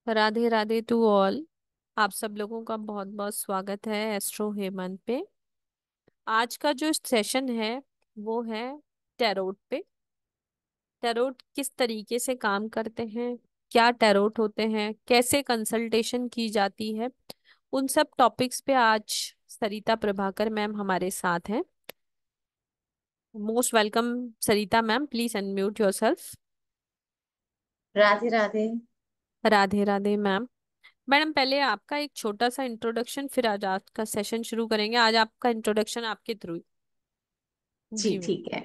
Radhe Radhe to all. आप सब लोगों का बहुत बहुत स्वागत है एस्ट्रो हेमंत पे। आज का जो सेशन है वो है टैरोट पे। टैरोट किस तरीके से काम करते हैं, क्या टैरोट होते हैं, कैसे कंसल्टेशन की जाती है, उन सब टॉपिक्स पे आज सरिता प्रभाकर मैम हमारे साथ हैं। Most welcome Sarita ma'am, please unmute yourself. Radhe Radhe. Radhe Radhe ma'am. Madam पहले आपका एक छोटा सा इंट्रोडक्शन, फिर आज आपका सेशन शुरू करेंगे। आज आपका इंट्रोडक्शन आपके थ्रू ही। जी जी मैम। ठीक है।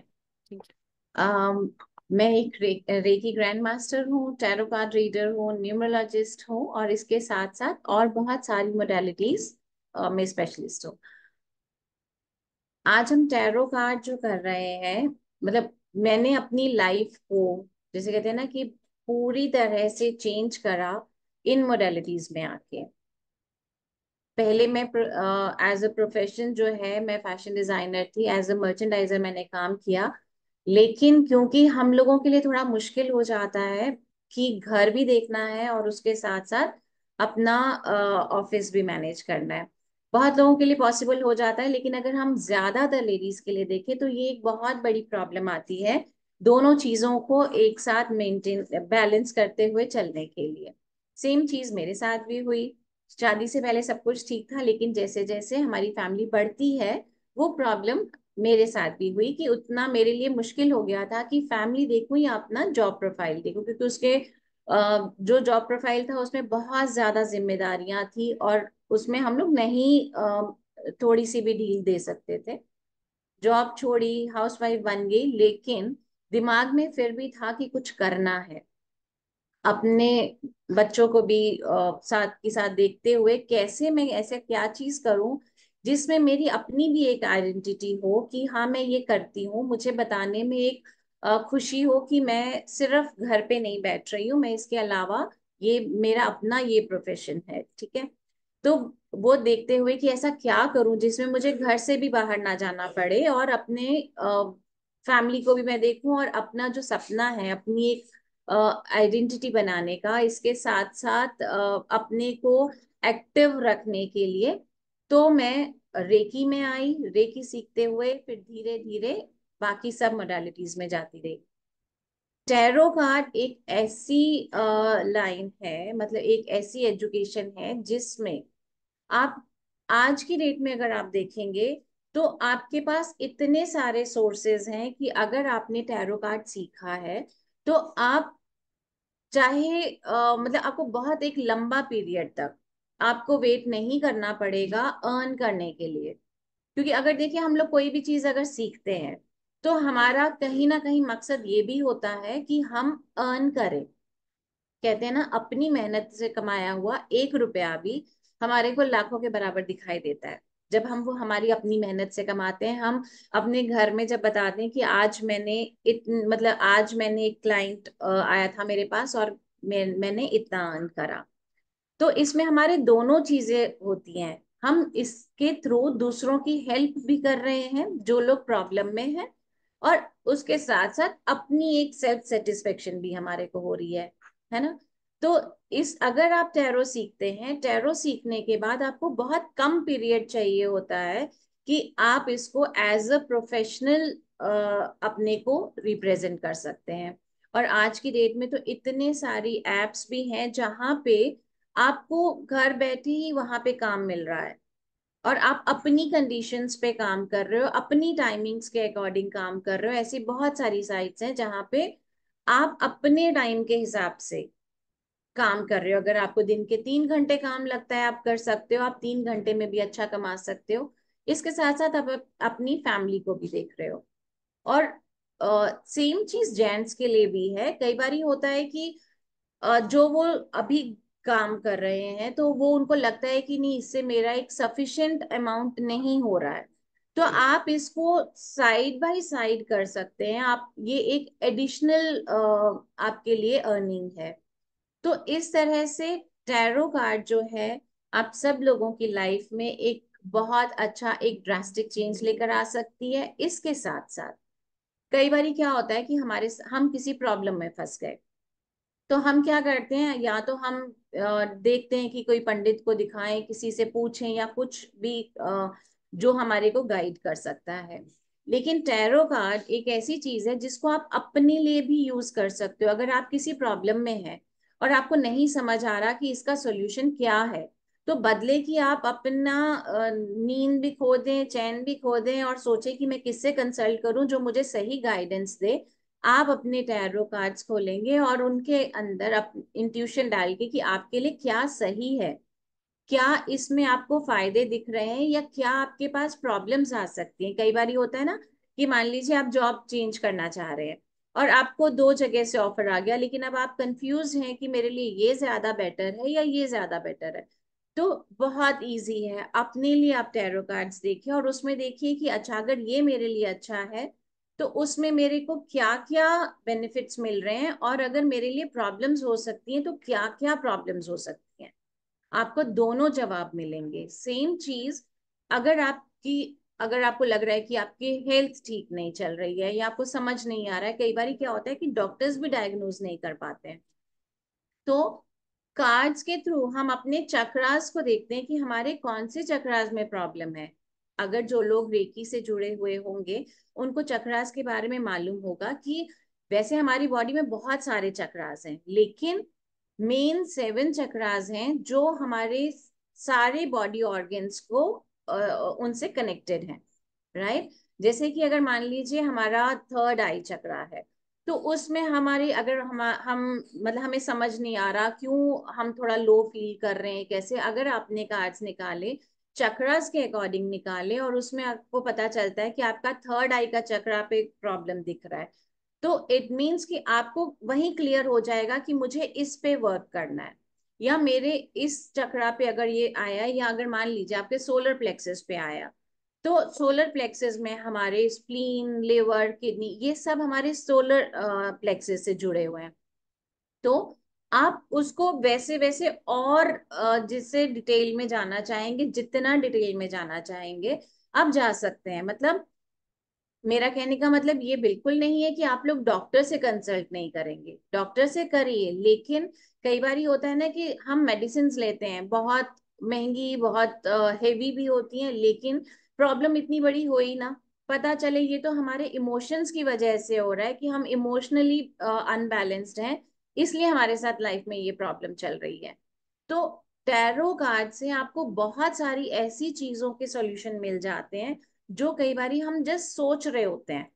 ठीक है। अम, मैं एक रेकी ग्रैंड मास्टर हूँ, टैरो कार्ड रीडर हूँ, न्यूमरोलॉजिस्ट हूँ और इसके साथ साथ और बहुत सारी मोडालिटीज में स्पेशलिस्ट हूँ। आज हम टैरो कार्ड जो कर रहे हैं, मतलब मैंने अपनी लाइफ को, जैसे कहते हैं ना कि पूरी तरह से चेंज करा इन मोडालिटीज में आके। पहले मैं एज अ प्रोफेशन जो है मैं फैशन डिजाइनर थी, एज अ मर्चेंडाइजर मैंने काम किया। लेकिन क्योंकि हम लोगों के लिए थोड़ा मुश्किल हो जाता है कि घर भी देखना है और उसके साथ साथ अपना ऑफिस भी मैनेज करना है। बहुत लोगों के लिए पॉसिबल हो जाता है, लेकिन अगर हम ज्यादातर लेडीज के लिए देखें तो ये एक बहुत बड़ी प्रॉब्लम आती है दोनों चीजों को एक साथ मेंटेन बैलेंस करते हुए चलने के लिए। सेम चीज मेरे साथ भी हुई। शादी से पहले सब कुछ ठीक था, लेकिन जैसे जैसे हमारी फैमिली बढ़ती है वो प्रॉब्लम मेरे साथ भी हुई कि उतना मेरे लिए मुश्किल हो गया था कि फैमिली देखूं या अपना जॉब प्रोफाइल देखूं, क्योंकि उसके जो जॉब प्रोफाइल था उसमें बहुत ज्यादा जिम्मेदारियां थी और उसमें हम लोग नहीं थोड़ी सी भी ढील दे सकते थे। जॉब छोड़ी, हाउसवाइफ बन गई, लेकिन दिमाग में फिर भी था कि कुछ करना है। अपने बच्चों को भी साथ के साथ देखते हुए कैसे मैं ऐसे क्या चीज करूं जिसमें मेरी अपनी भी एक आइडेंटिटी हो कि हाँ मैं ये करती हूँ, मुझे बताने में एक खुशी हो कि मैं सिर्फ घर पे नहीं बैठ रही हूँ, मैं इसके अलावा ये मेरा अपना ये प्रोफेशन है। ठीक है। तो वो देखते हुए कि ऐसा क्या करूं जिसमें मुझे घर से भी बाहर ना जाना पड़े और अपने फैमिली को भी मैं देखूं और अपना जो सपना है, अपनी एक आइडेंटिटी बनाने का, इसके साथ साथ अपने को एक्टिव रखने के लिए। तो मैं रेकी में आई, रेकी सीखते हुए फिर धीरे धीरे बाकी सब मोडालिटीज में जाती रही। टैरो कार्ड एक ऐसी लाइन है, मतलब एक ऐसी एजुकेशन है जिसमें आप आज की डेट में अगर आप देखेंगे तो आपके पास इतने सारे सोर्सेज हैं कि अगर आपने टैरो कार्ड सीखा है तो आप चाहे मतलब आपको बहुत एक लंबा पीरियड तक आपको वेट नहीं करना पड़ेगा अर्न करने के लिए। क्योंकि अगर देखिए हम लोग कोई भी चीज अगर सीखते हैं तो हमारा कहीं ना कहीं मकसद ये भी होता है कि हम अर्न करें। कहते हैं ना, अपनी मेहनत से कमाया हुआ एक रुपया भी हमारे को लाखों के बराबर दिखाई देता है जब हम वो हमारी अपनी मेहनत से कमाते हैं। हम अपने घर में जब बताते हैं कि आज मैंने मतलब आज मैंने एक क्लाइंट आया था मेरे पास और मैंने इतना अर्न करा, तो इसमें हमारे दोनों चीजें होती हैं। हम इसके थ्रू दूसरों की हेल्प भी कर रहे हैं जो लोग प्रॉब्लम में हैं, और उसके साथ साथ अपनी एक सेल्फ सेटिस्फेक्शन भी हमारे को हो रही है ना। तो इस अगर आप टैरो सीखते हैं, टैरो सीखने के बाद आपको बहुत कम पीरियड चाहिए होता है कि आप इसको एज अ प्रोफेशनल अपने को रिप्रेजेंट कर सकते हैं। और आज की डेट में तो इतने सारी एप्स भी हैं जहां पे आपको घर बैठे ही वहां पे काम मिल रहा है और आप अपनी कंडीशंस पे काम कर रहे हो, अपनी टाइमिंग्स के अकॉर्डिंग काम कर रहे हो। ऐसी बहुत सारी साइट्स हैं जहां पे आप अपने टाइम के हिसाब से काम कर रहे हो। अगर आपको दिन के 3 घंटे काम लगता है आप कर सकते हो, आप 3 घंटे में भी अच्छा कमा सकते हो। इसके साथ साथ आप अपनी फैमिली को भी देख रहे हो। और सेम चीज जेंट्स के लिए भी है। कई बार होता है कि जो वो अभी काम कर रहे हैं तो वो उनको लगता है कि नहीं, इससे मेरा एक सफिशिएंट अमाउंट नहीं हो रहा है, तो आप इसको साइड बाय साइड कर सकते हैं। आप ये एक एडिशनल आपके लिए अर्निंग है। तो इस तरह से टैरो कार्ड जो है आप सब लोगों की लाइफ में एक बहुत अच्छा एक ड्रास्टिक चेंज लेकर आ सकती है। इसके साथ साथ कई बार क्या होता है कि हम किसी प्रॉब्लम में फंस गए, तो हम क्या करते हैं, या तो हम देखते हैं कि कोई पंडित को दिखाएं, किसी से पूछें, या कुछ भी जो हमारे को गाइड कर सकता है। लेकिन टैरो कार्ड एक ऐसी चीज है जिसको आप अपने लिए भी यूज कर सकते हो। अगर आप किसी प्रॉब्लम में हैं और आपको नहीं समझ आ रहा कि इसका सोल्यूशन क्या है, तो बदले कि आप अपना नींद भी खो दें, चैन भी खो दें, और सोचें कि मैं किससे कंसल्ट करूं जो मुझे सही गाइडेंस दे, आप अपने टैरो कार्ड्स खोलेंगे और उनके अंदर इंट्यूशन डाल के कि आपके लिए क्या सही है, क्या इसमें आपको फायदे दिख रहे हैं, या क्या आपके पास प्रॉब्लम्स आ सकती हैं। कई बार होता है ना कि मान लीजिए आप जॉब चेंज करना चाह रहे हैं और आपको दो जगह से ऑफर आ गया, लेकिन अब आप कंफ्यूज हैं कि मेरे लिए ये ज्यादा बेटर है या ये ज्यादा बेटर है। तो बहुत इजी है, अपने लिए आप टैरो कार्ड्स देखिए और उसमें देखिए कि अच्छा, अगर ये मेरे लिए अच्छा है तो उसमें मेरे को क्या क्या बेनिफिट्स मिल रहे हैं, और अगर मेरे लिए प्रॉब्लम्स हो सकती हैं तो क्या क्या प्रॉब्लम्स हो सकती हैं। आपको दोनों जवाब मिलेंगे। सेम चीज, अगर आपकी अगर आपको लग रहा है कि आपकी हेल्थ ठीक नहीं चल रही है या आपको समझ नहीं आ रहा है, कई बार क्या होता है कि डॉक्टर्स भी डायग्नोज नहीं कर पाते हैं, तो कार्ड्स के थ्रू हम अपने चक्रास को देखते हैं कि हमारे कौन से चक्रास में प्रॉब्लम है। अगर जो लोग रेकी से जुड़े हुए होंगे उनको चक्रास के बारे में मालूम होगा कि वैसे हमारी बॉडी में बहुत सारे चक्रास हैं, लेकिन मेन 7 चक्रास हैं जो हमारे सारे बॉडी ऑर्गन्स को उनसे कनेक्टेड हैं, राइट। जैसे कि अगर मान लीजिए हमारा थर्ड आई चक्रा है, तो उसमें हमारी अगर हम मतलब हमें समझ नहीं आ रहा क्यों हम थोड़ा लो फील कर रहे हैं, कैसे, अगर आपने कार्ड्स निकाले, चक्रास के अकॉर्डिंग निकाले, और उसमें आपको पता चलता है कि आपका थर्ड आई का चक्रा पे प्रॉब्लम दिख रहा है, तो इट मीन्स कि आपको वहीं क्लियर हो जाएगा कि मुझे इस पे वर्क करना है, या मेरे इस चक्रा पे अगर ये आया, या अगर मान लीजिए आपके सोलर प्लेक्सस पे आया, तो सोलर प्लेक्सस में हमारे स्प्लीन, लिवर, किडनी, ये सब हमारे सोलर प्लेक्सस से जुड़े हुए हैं। तो आप उसको वैसे वैसे और जिससे डिटेल में जाना चाहेंगे, जितना डिटेल में जाना चाहेंगे आप जा सकते हैं। मतलब मेरा कहने का मतलब ये बिल्कुल नहीं है कि आप लोग डॉक्टर से कंसल्ट नहीं करेंगे, डॉक्टर से करिए, लेकिन कई बार होता है ना कि हम मेडिसिन लेते हैं, बहुत महंगी, बहुत हेवी भी होती हैं, लेकिन प्रॉब्लम इतनी बड़ी हो ही ना, पता चले ये तो हमारे इमोशंस की वजह से हो रहा है कि हम इमोशनली अनबैलेंस्ड हैं, इसलिए हमारे साथ लाइफ में ये प्रॉब्लम चल रही है। तो टैरो कार्ड से आपको बहुत सारी ऐसी चीजों के सॉल्यूशन मिल जाते हैं जो कई बार हम जस्ट सोच रहे होते हैं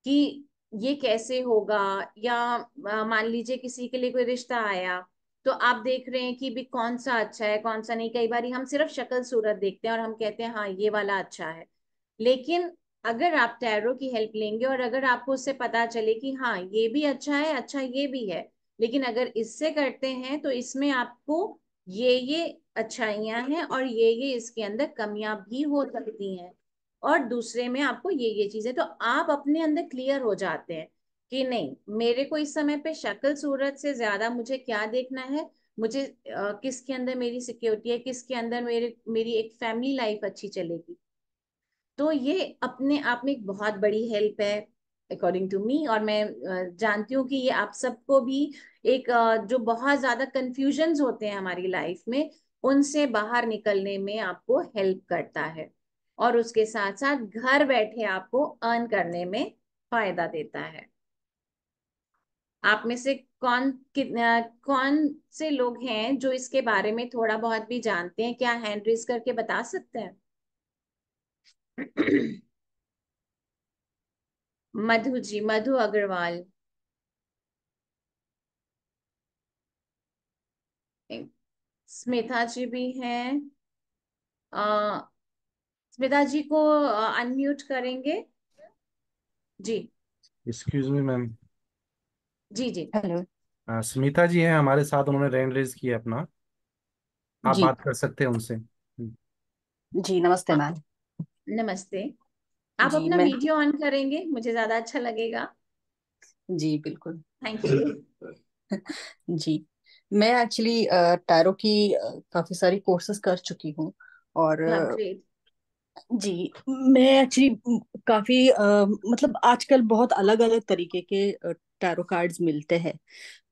कि ये कैसे होगा, या मान लीजिए किसी के लिए कोई रिश्ता आया, तो आप देख रहे हैं कि भी कौन सा अच्छा है कौन सा नहीं। कई बार हम सिर्फ शक्ल सूरत देखते हैं और हम कहते हैं हाँ ये वाला अच्छा है, लेकिन अगर आप टैरो की हेल्प लेंगे और अगर आपको उससे पता चले कि हाँ ये भी अच्छा है, अच्छा ये भी है, लेकिन अगर इससे करते हैं तो इसमें आपको ये अच्छाइयां हैं और ये इसके अंदर कमियां भी हो सकती हैं, और दूसरे में आपको ये चीजें, तो आप अपने अंदर क्लियर हो जाते हैं कि नहीं, मेरे को इस समय पे शक्ल सूरत से ज्यादा मुझे क्या देखना है, मुझे किसके अंदर मेरी सिक्योरिटी है, किसके अंदर मेरी एक फैमिली लाइफ अच्छी चलेगी। तो ये अपने आप में एक बहुत बड़ी हेल्प है अकॉर्डिंग टू मी, और मैं जानती हूँ कि ये आप सबको भी एक जो बहुत ज्यादा कंफ्यूजन्स होते हैं हमारी लाइफ में, उनसे बाहर निकलने में आपको हेल्प करता है, और उसके साथ साथ घर बैठे आपको अर्न करने में फायदा देता है। आप में से कौन से लोग हैं जो इसके बारे में थोड़ा बहुत भी जानते हैं, क्या हैंड रेज करके बता सकते हैं? मधु जी, मधु अग्रवाल। स्मिता जी भी हैं। अ, स्मिता जी को अनम्यूट करेंगे। जी। Excuse me ma'am. जी जी। हेलो। स्मिता जी हैं हमारे साथ, उन्होंने हैंड रेज किया अपना। आप जी। बात कर सकते हैं उनसे। जी नमस्ते मैम। नमस्ते। आप जी अपना मैं। वीडियो ऑन करेंगे, मुझे ज्यादा अच्छा लगेगा। जी बिल्कुल। Thank you. जी मैं एक्चुअली टैरो की काफी सारी कोर्सेज कर चुकी हूँ। और ग्रेट। जी मैं एक्चुअली काफी मतलब आजकल बहुत अलग अलग तरीके के टैरो कार्ड्स मिलते हैं।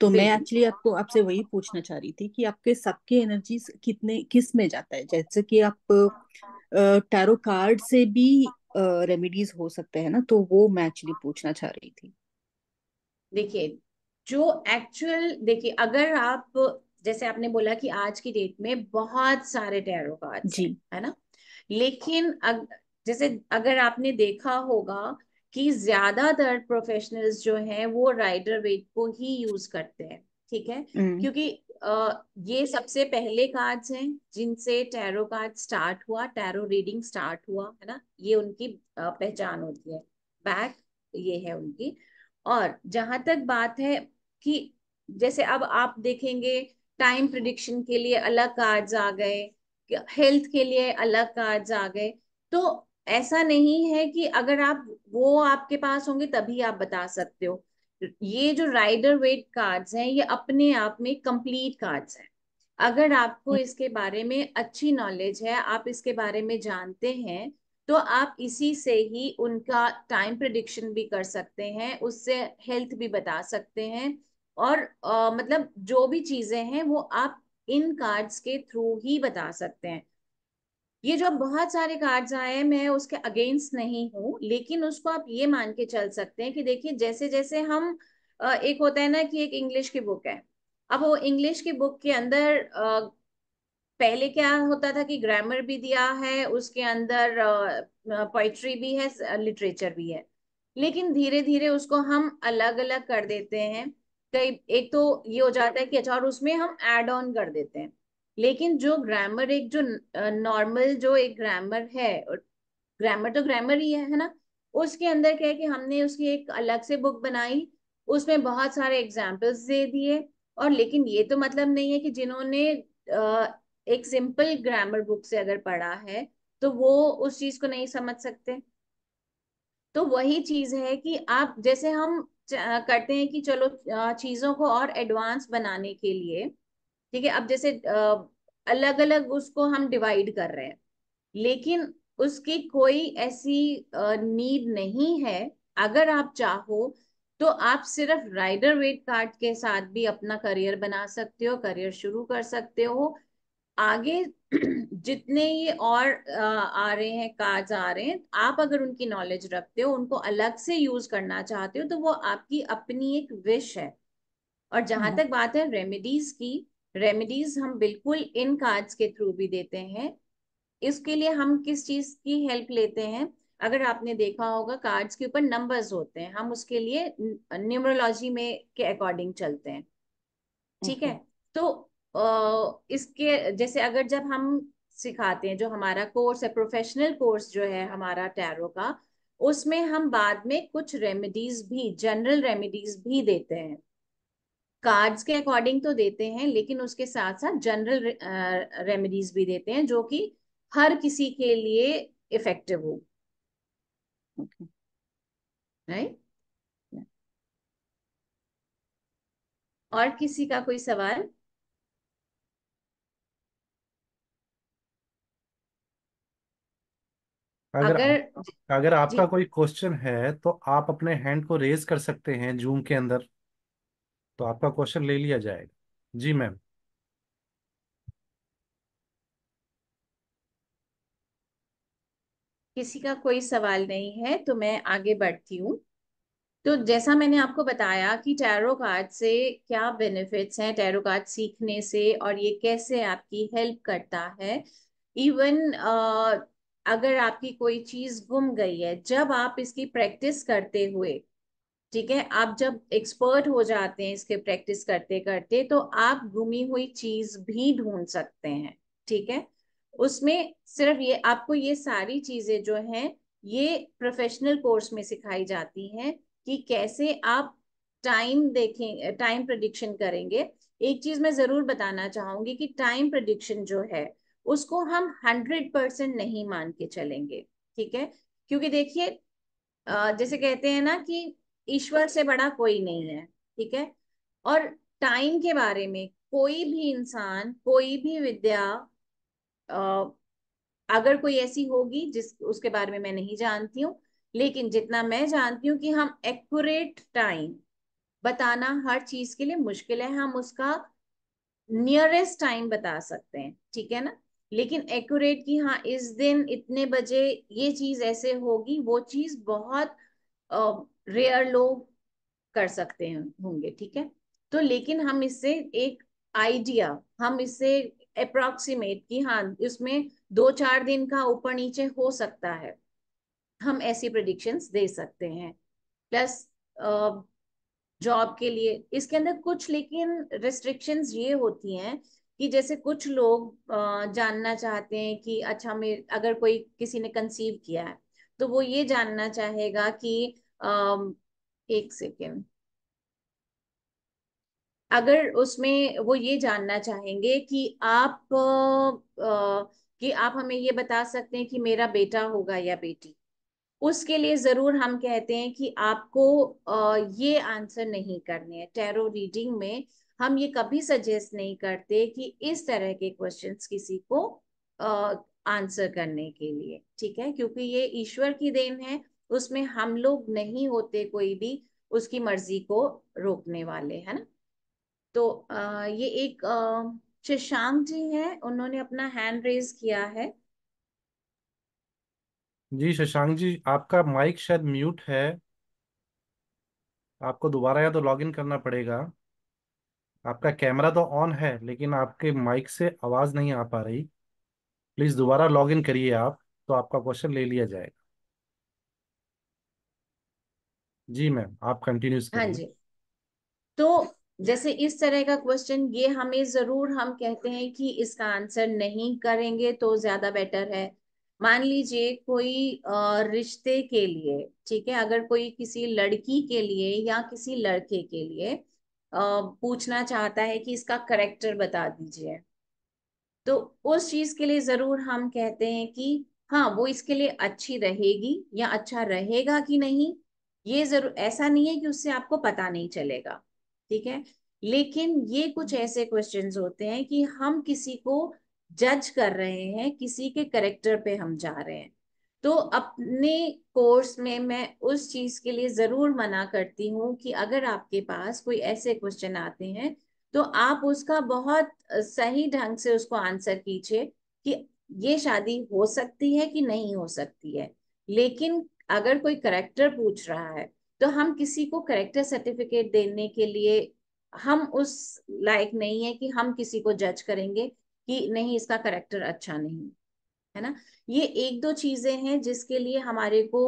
तो मैं बिल्कुल। एक्चुअली आपको आपसे वही पूछना चाह रही थी कि आपके सबके एनर्जीज कितने किस में जाता है, जैसे कि आप टैरो कार्ड से भी रेमेडीज हो सकते हैं ना, तो वो मैं एक्चुअली पूछना चाह रही थी। देखिए, जो एक्चुअल, देखिए अगर आप, जैसे आपने बोला कि आज की डेट में बहुत सारे टैरो कार्ड्स हैं, जी। है ना, लेकिन जैसे अगर आपने देखा होगा कि ज्यादातर प्रोफेशनल्स जो हैं वो राइडर वेट को ही यूज करते हैं, ठीक है, हम्म। क्योंकि ये सबसे पहले कार्ड्स हैं जिनसे टैरो कार्ड स्टार्ट हुआ, टैरो रीडिंग स्टार्ट हुआ, है ना, ये उनकी पहचान होती है, बैक ये है उनकी। और जहां तक बात है कि जैसे अब आप देखेंगे टाइम प्रिडिक्शन के लिए अलग कार्ड्स आ गए, हेल्थ के लिए अलग कार्ड्स आ गए, तो ऐसा नहीं है कि अगर आप, वो आपके पास होंगे तभी आप बता सकते हो। ये जो राइडर वेट कार्ड्स हैं ये अपने आप में कंप्लीट कार्ड्स हैं। अगर आपको इसके बारे में अच्छी नॉलेज है, आप इसके बारे में जानते हैं, तो आप इसी से ही उनका टाइम प्रिडिक्शन भी कर सकते हैं, उससे हेल्थ भी बता सकते हैं, और मतलब जो भी चीजें हैं वो आप इन कार्ड्स के थ्रू ही बता सकते हैं। ये जो अब बहुत सारे कार्ड्स आए हैं, मैं उसके अगेंस्ट नहीं हूँ, लेकिन उसको आप ये मान के चल सकते हैं कि देखिए जैसे जैसे हम, एक होता है ना कि एक इंग्लिश की बुक है, अब वो इंग्लिश की बुक के अंदर पहले क्या होता था कि ग्रामर भी दिया है उसके अंदर, पोइट्री भी है, लिटरेचर भी है, लेकिन धीरे धीरे उसको हम अलग अलग कर देते हैं। कई, एक तो ये हो जाता है कि अच्छा, और उसमें हम ऐड ऑन कर देते हैं, लेकिन जो ग्रामर, एक जो नॉर्मल जो एक ग्रामर है, ग्रामर तो ग्रामर ही है ना, उसके अंदर क्या है कि हमने उसकी एक अलग से बुक बनाई, उसमें बहुत सारे एग्जाम्पल्स दे दिए, और लेकिन ये तो मतलब नहीं है कि जिन्होंने एक सिंपल ग्रामर बुक से अगर पढ़ा है तो वो उस चीज को नहीं समझ सकते। तो वही चीज है कि आप, जैसे हम करते हैं कि चलो चीजों को और एडवांस बनाने के लिए, ठीक है, अब जैसे अलग अलग उसको हम डिवाइड कर रहे हैं, लेकिन उसकी कोई ऐसी नीड नहीं है। अगर आप चाहो तो आप सिर्फ राइडर वेट कार्ड के साथ भी अपना करियर बना सकते हो, करियर शुरू कर सकते हो आगे। जितने ये और आ रहे हैं, कार्ड्स आ रहे हैं, आप अगर उनकी नॉलेज रखते हो, उनको अलग से यूज करना चाहते हो, तो वो आपकी अपनी एक विश है। और जहां हम्म। तक बात है रेमेडीज की, रेमेडीज हम बिल्कुल इन कार्ड्स के थ्रू भी देते हैं। इसके लिए हम किस चीज की हेल्प लेते हैं, अगर आपने देखा होगा कार्ड्स के ऊपर नंबर्स होते हैं, हम उसके लिए न्यूमरोलॉजी में के अकॉर्डिंग चलते हैं, ठीक है। ओके। तो इसके जैसे अगर जब हम सिखाते हैं, जो हमारा कोर्स है, प्रोफेशनल कोर्स जो है हमारा टैरो का, उसमें हम बाद में कुछ रेमेडीज भी, जनरल रेमेडीज भी देते हैं। कार्ड्स के अकॉर्डिंग तो देते हैं, लेकिन उसके साथ साथ जनरल रेमेडीज भी देते हैं जो कि हर किसी के लिए इफेक्टिव हो, ओके। राइट। और किसी का कोई सवाल? अगर अगर, अगर जी, आपका कोई क्वेश्चन है तो आप अपने हैंड को रेज कर सकते हैं जूम के अंदर, तो आपका क्वेश्चन ले लिया जाएगा। जी मैम। किसी का कोई सवाल नहीं है तो मैं आगे बढ़ती हूँ। तो जैसा मैंने आपको बताया कि टैरो कार्ड से क्या बेनिफिट्स हैं, टैरो कार्ड सीखने से, और ये कैसे आपकी हेल्प करता है। इवन अगर आपकी कोई चीज गुम गई है, जब आप इसकी प्रैक्टिस करते हुए, ठीक है, आप जब एक्सपर्ट हो जाते हैं इसके प्रैक्टिस करते करते, तो आप गुमी हुई चीज भी ढूंढ सकते हैं, ठीक है। उसमें सिर्फ ये, आपको ये सारी चीजें जो हैं ये प्रोफेशनल कोर्स में सिखाई जाती हैं कि कैसे आप टाइम देखें, टाइम प्रिडिक्शन करेंगे। एक चीज मैं जरूर बताना चाहूंगी कि टाइम प्रिडिक्शन जो है उसको हम 100% नहीं मान के चलेंगे, ठीक है, क्योंकि देखिए जैसे कहते हैं ना कि ईश्वर से बड़ा कोई नहीं है, ठीक है। और टाइम के बारे में कोई भी इंसान, कोई भी विद्या, अ, अगर कोई ऐसी होगी जिस, उसके बारे में मैं नहीं जानती हूँ, लेकिन जितना मैं जानती हूँ कि हम एक्यूरेट टाइम, बताना हर चीज के लिए मुश्किल है, हम उसका नियरेस्ट टाइम बता सकते हैं, ठीक है ना। लेकिन एक्यूरेट कि हाँ इस दिन इतने बजे ये चीज ऐसे होगी, वो चीज बहुत रेयर लोग कर सकते हैं होंगे, ठीक है। तो लेकिन हम इससे एक आइडिया, हम इससे अप्रोक्सीमेट कि हाँ इसमें 2-4 दिन का ऊपर नीचे हो सकता है, हम ऐसी प्रिडिक्शंस दे सकते हैं। प्लस जॉब के लिए इसके अंदर कुछ लेकिन रिस्ट्रिक्शंस ये होती हैं कि जैसे कुछ लोग जानना चाहते हैं कि अच्छा मैं, अगर कोई किसी ने कंसीव किया है तो वो ये जानना चाहेगा कि एक सेकेंड, अगर उसमें वो ये जानना चाहेंगे कि कि आप हमें ये बता सकते हैं कि मेरा बेटा होगा या बेटी, उसके लिए जरूर हम कहते हैं कि आपको ये आंसर नहीं करने हैं टैरो रीडिंग में। हम ये कभी सजेस्ट नहीं करते कि इस तरह के क्वेश्चंस किसी को आंसर करने के लिए, ठीक है, क्योंकि ये ईश्वर की देन है, उसमें हम लोग नहीं होते कोई भी उसकी मर्जी को रोकने वाले, है ना। तो ये एक शशांक जी हैं, उन्होंने अपना हैंड रेज किया है। जी शशांक जी, आपका माइक शायद म्यूट है। आपको दोबारा या तो लॉग इन करना पड़ेगा। आपका कैमरा तो ऑन है लेकिन आपके माइक से आवाज़ नहीं आ पा रही। प्लीज़ दोबारा लॉग इन करिए आप, तो आपका क्वेश्चन ले लिया जाएगा। जी मैम, आप कंटिन्यूज हाँ करिए। जी। तो जैसे इस तरह का क्वेश्चन, ये हमें जरूर हम कहते हैं कि इसका आंसर नहीं करेंगे तो ज्यादा बेटर है। मान लीजिए कोई रिश्ते के लिए, ठीक है, अगर कोई किसी लड़की के लिए या किसी लड़के के लिए पूछना चाहता है कि इसका करेक्टर बता दीजिए, तो उस चीज के लिए जरूर हम कहते हैं कि हाँ वो इसके लिए अच्छी रहेगी या अच्छा रहेगा कि नहीं, ये जरूर, ऐसा नहीं है कि उससे आपको पता नहीं चलेगा, ठीक है। लेकिन ये कुछ ऐसे क्वेश्चंस होते हैं कि हम किसी को जज कर रहे हैं, किसी के करेक्टर पे हम जा रहे हैं। तो अपने कोर्स में मैं उस चीज के लिए जरूर मना करती हूँ कि अगर आपके पास कोई ऐसे क्वेश्चन आते हैं तो आप उसका बहुत सही ढंग से उसको आंसर कीजिए कि ये शादी हो सकती है कि नहीं हो सकती है। लेकिन अगर कोई करेक्टर पूछ रहा है तो हम किसी को करेक्टर सर्टिफिकेट देने के लिए हम उस लायक नहीं है कि हम किसी को जज करेंगे कि नहीं इसका करेक्टर अच्छा नहीं, है ना। ये एक दो चीजें हैं जिसके लिए हमारे को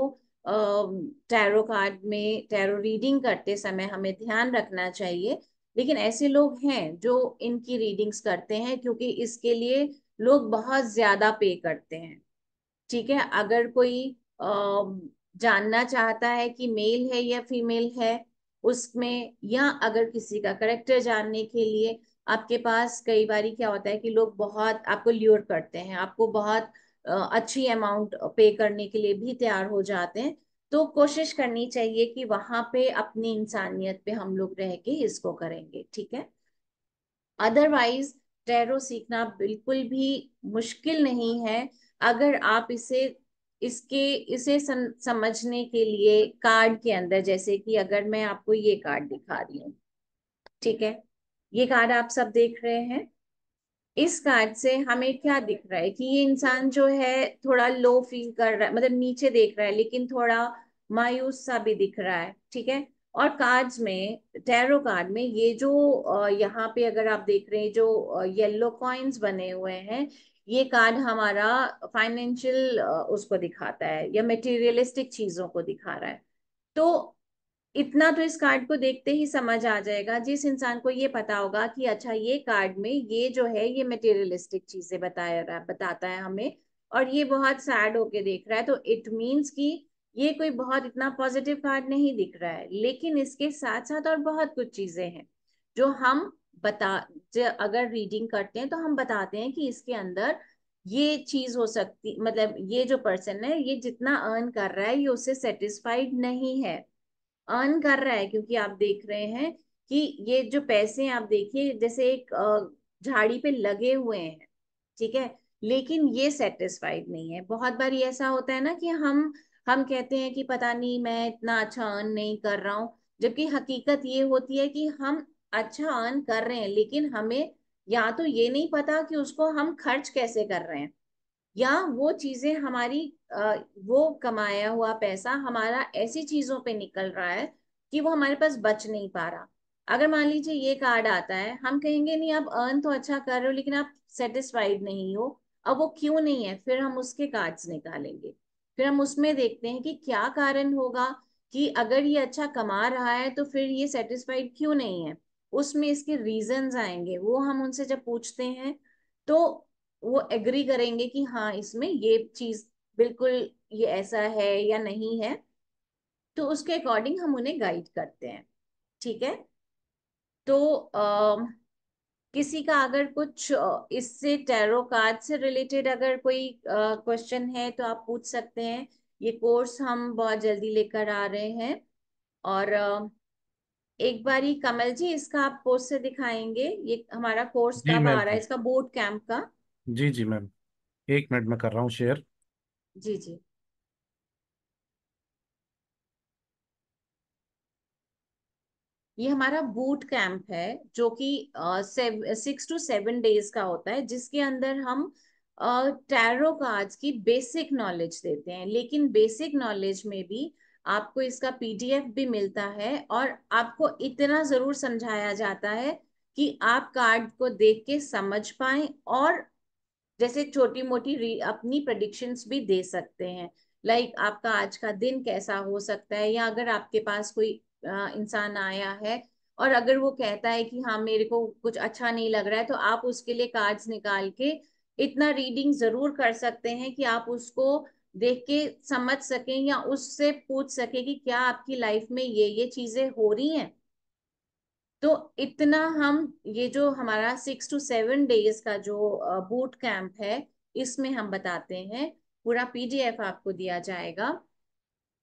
टैरो कार्ड में टैरो रीडिंग करते समय हमें ध्यान रखना चाहिए। लेकिन ऐसे लोग हैं जो इनकी रीडिंग्स करते हैं क्योंकि इसके लिए लोग बहुत ज्यादा पे करते हैं, ठीक है। अगर कोई जानना चाहता है कि मेल है या फीमेल है उसमें, या अगर किसी का करेक्टर जानने के लिए, आपके पास कई बारी क्या होता है कि लोग बहुत आपको ल्यूर करते हैं, आपको बहुत अच्छी अमाउंट पे करने के लिए भी तैयार हो जाते हैं। तो कोशिश करनी चाहिए कि वहां पे अपनी इंसानियत पे हम लोग रह के इसको करेंगे, ठीक है। अदरवाइज टैरो सीखना बिल्कुल भी मुश्किल नहीं है। अगर आप इसे समझने के लिए कार्ड के अंदर, जैसे कि अगर मैं आपको ये कार्ड दिखा रही हूँ, ठीक है, ये कार्ड आप सब देख रहे हैं। इस कार्ड से हमें क्या दिख रहा है कि ये इंसान जो है थोड़ा लो फील कर रहा है, मतलब नीचे देख रहा है, लेकिन थोड़ा मायूस सा भी दिख रहा है, ठीक है। और कार्ड्स में, टैरो कार्ड में ये जो यहाँ पे अगर आप देख रहे हैं जो येलो कॉइन्स बने हुए हैं, ये कार्ड हमारा फाइनेंशियल उसको दिखाता है या मटेरियलिस्टिक चीजों को दिखा रहा है। तो इतना तो इस कार्ड को देखते ही समझ आ जाएगा जिस इंसान को ये पता होगा कि अच्छा ये कार्ड में ये जो है ये मटेरियलिस्टिक चीजें बताता है हमें, और ये बहुत सैड होके देख रहा है, तो इट मीन्स कि ये कोई बहुत इतना पॉजिटिव कार्ड नहीं दिख रहा है। लेकिन इसके साथ साथ और बहुत कुछ चीजें हैं जो हम बता जो अगर रीडिंग करते हैं तो हम बताते हैं कि इसके अंदर ये चीज हो सकती, मतलब ये जो पर्सन है ये जितना अर्न कर रहा है ये उससे सेटिस्फाइड नहीं है। अर्न कर रहा है क्योंकि आप देख रहे हैं कि ये जो पैसे आप देखिए जैसे एक झाड़ी पे लगे हुए हैं, ठीक है, लेकिन ये सेटिस्फाइड नहीं है। बहुत बार ऐसा होता है ना कि हम कहते हैं कि पता नहीं मैं इतना अच्छा अर्न नहीं कर रहा हूँ, जबकि हकीकत ये होती है कि हम अच्छा अर्न कर रहे हैं, लेकिन हमें या तो ये नहीं पता कि उसको हम खर्च कैसे कर रहे हैं, या वो चीजें हमारी वो कमाया हुआ पैसा हमारा ऐसी चीजों पे निकल रहा है कि वो हमारे पास बच नहीं पा रहा। अगर मान लीजिए ये कार्ड आता है, हम कहेंगे नहीं आप अर्न तो अच्छा कर रहे हो लेकिन आप सेटिस्फाइड नहीं हो। अब वो क्यों नहीं है, फिर हम उसके कार्ड्स निकालेंगे, फिर हम उसमें देखते हैं कि क्या कारण होगा कि अगर ये अच्छा कमा रहा है तो फिर ये सेटिस्फाइड क्यों नहीं है। उसमें इसके रीजंस आएंगे, वो हम उनसे जब पूछते हैं तो वो एग्री करेंगे कि हाँ इसमें ये चीज बिल्कुल ये ऐसा है या नहीं है, तो उसके अकॉर्डिंग हम उन्हें गाइड करते हैं। ठीक है। तो किसी का अगर कुछ इससे टैरो कार्ड से रिलेटेड अगर कोई क्वेश्चन है तो आप पूछ सकते हैं। ये कोर्स हम बहुत जल्दी लेकर आ रहे हैं। और एक बारी कमल जी इसका आप पोस्ट से दिखाएंगे, ये हमारा कोर्स जी कब आ मैम। रहा है, इसका बोट कैंप का। जी जी मैम, 1 मिनट में कर रहा हूँ शेयर। जी जी। ये हमारा बूट कैंप है जो कि 6 to 7 डेज का होता है, जिसके अंदर हम टैरो कार्ड्स की बेसिक नॉलेज देते हैं। लेकिन बेसिक नॉलेज में भी आपको इसका पीडीएफ भी मिलता है, और आपको इतना जरूर समझाया जाता है कि आप कार्ड को देख के समझ पाएं, और जैसे छोटी मोटी अपनी प्रेडिक्शंस भी दे सकते हैं। लाइक आपका आज का दिन कैसा हो सकता है, या अगर आपके पास कोई इंसान आया है और अगर वो कहता है कि हाँ मेरे को कुछ अच्छा नहीं लग रहा है, तो आप उसके लिए कार्ड्स निकाल के इतना रीडिंग जरूर कर सकते हैं कि आप उसको देख के समझ सकें, या उससे पूछ सकें कि क्या आपकी लाइफ में ये चीजें हो रही हैं। तो इतना हम, ये जो हमारा 6 to 7 डेज का जो बूट कैंप है, इसमें हम बताते हैं। पूरा पीडीएफ आपको दिया जाएगा,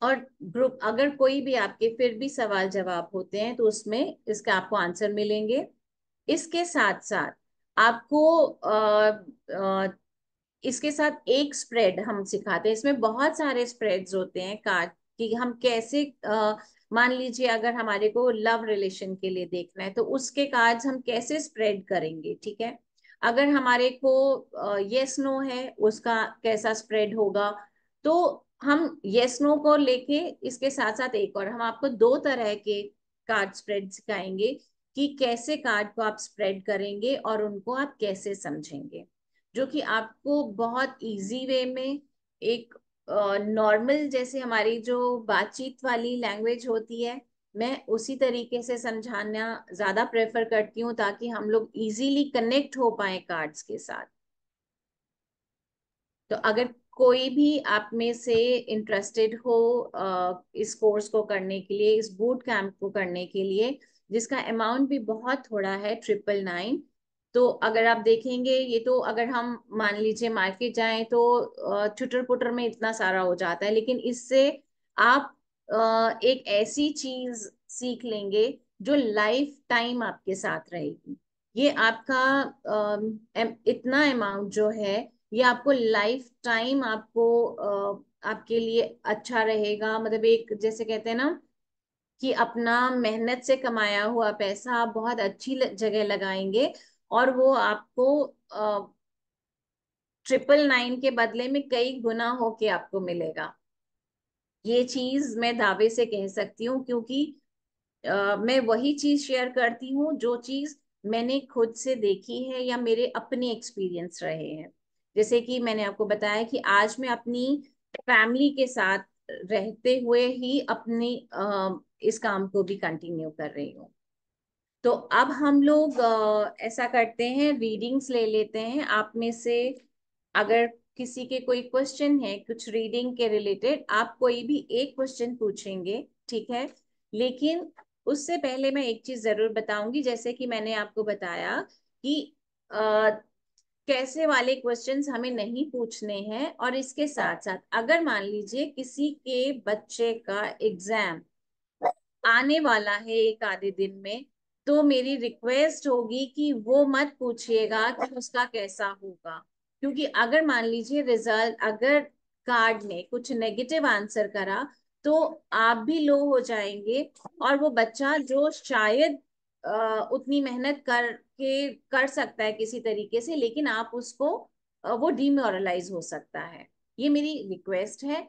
और ग्रुप अगर कोई भी आपके फिर भी सवाल जवाब होते हैं तो उसमें इसका आपको आंसर मिलेंगे। इसके साथ साथ आपको इसके साथ एक स्प्रेड हम सिखाते हैं। इसमें बहुत सारे स्प्रेड्स होते हैं कार्ड कि हम कैसे मान लीजिए अगर हमारे को लव रिलेशन के लिए देखना है तो उसके कार्ड्स हम कैसे स्प्रेड करेंगे। ठीक है। अगर हमारे को यस नो है, उसका कैसा स्प्रेड होगा। तो हम यस नो को लेके इसके साथ साथ एक और हम आपको 2 तरह के कार्ड स्प्रेड सिखाएंगे कि कैसे कार्ड को आप स्प्रेड करेंगे और उनको आप कैसे समझेंगे, जो कि आपको बहुत इजी वे में एक नॉर्मल जैसे हमारी जो बातचीत वाली लैंग्वेज होती है, मैं उसी तरीके से समझाना ज्यादा प्रेफर करती हूँ, ताकि हम लोग इजीली कनेक्ट हो पाए कार्ड्स के साथ। तो अगर कोई भी आप में से इंटरेस्टेड हो इस कोर्स को करने के लिए, इस बूट कैंप को करने के लिए, जिसका अमाउंट भी बहुत थोड़ा है, 999। तो अगर आप देखेंगे ये, तो अगर हम मान लीजिए मार्केट जाएं तो चुटर पुटर में इतना सारा हो जाता है, लेकिन इससे आप एक ऐसी चीज सीख लेंगे जो लाइफ टाइम आपके साथ रहेगी। ये आपका इतना अमाउंट जो है, ये आपको लाइफ टाइम आपको आपके लिए अच्छा रहेगा। मतलब एक जैसे कहते हैं ना कि अपना मेहनत से कमाया हुआ पैसा आप बहुत अच्छी जगह लगाएंगे, और वो आपको 999 के बदले में कई गुना होके आपको मिलेगा। ये चीज मैं दावे से कह सकती हूँ, क्योंकि मैं वही चीज शेयर करती हूँ जो चीज मैंने खुद से देखी है या मेरे अपने एक्सपीरियंस रहे हैं। जैसे कि मैंने आपको बताया कि आज मैं अपनी फैमिली के साथ रहते हुए ही अपनी इस काम को भी कंटिन्यू कर रही हूँ। तो अब हम लोग ऐसा करते हैं, रीडिंग्स ले लेते हैं आप में से। अगर किसी के कोई क्वेश्चन है कुछ रीडिंग के रिलेटेड, आप कोई भी एक क्वेश्चन पूछेंगे, ठीक है। लेकिन उससे पहले मैं एक चीज जरूर बताऊंगी, जैसे कि मैंने आपको बताया कि कैसे वाले क्वेश्चंस हमें नहीं पूछने हैं। और इसके साथ साथ अगर मान लीजिए किसी के बच्चे का एग्जाम आने वाला है एक आधे दिन में, तो मेरी रिक्वेस्ट होगी कि वो मत पूछिएगा कि उसका कैसा होगा। क्योंकि अगर मान लीजिए रिजल्ट, अगर कार्ड ने कुछ नेगेटिव आंसर करा, तो आप भी लो हो जाएंगे, और वो बच्चा जो शायद उतनी मेहनत करके कर सकता है किसी तरीके से, लेकिन आप उसको वो डिमोरलाइज हो सकता है। ये मेरी रिक्वेस्ट है।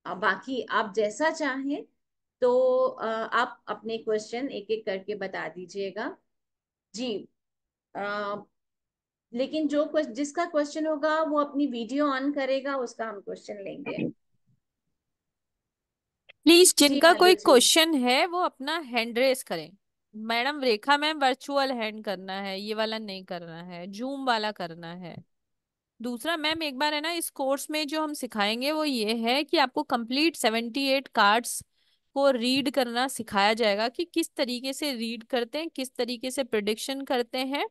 बाकी आप जैसा चाहें, तो आप अपने क्वेश्चन एक एक करके बता दीजिएगा। जी। अ, लेकिन जिसका क्वेश्चन होगा वो अपनी वीडियो ऑन करेगा, उसका हम क्वेश्चन लेंगे। प्लीज जी जिनका मधु कोई जी। क्वेश्चन है वो अपना हैंड रेस करें। मैडम रेखा मैम, वर्चुअल हैंड करना है, ये वाला नहीं करना है, जूम वाला करना है। दूसरा मैम, एक बार है ना, इस कोर्स में जो हम सिखाएंगे वो ये है कि आपको कंप्लीट 78 कार्ड्स को रीड करना सिखाया जाएगा कि किस तरीके से रीड करते हैं, किस तरीके से प्रिडिक्शन करते हैं।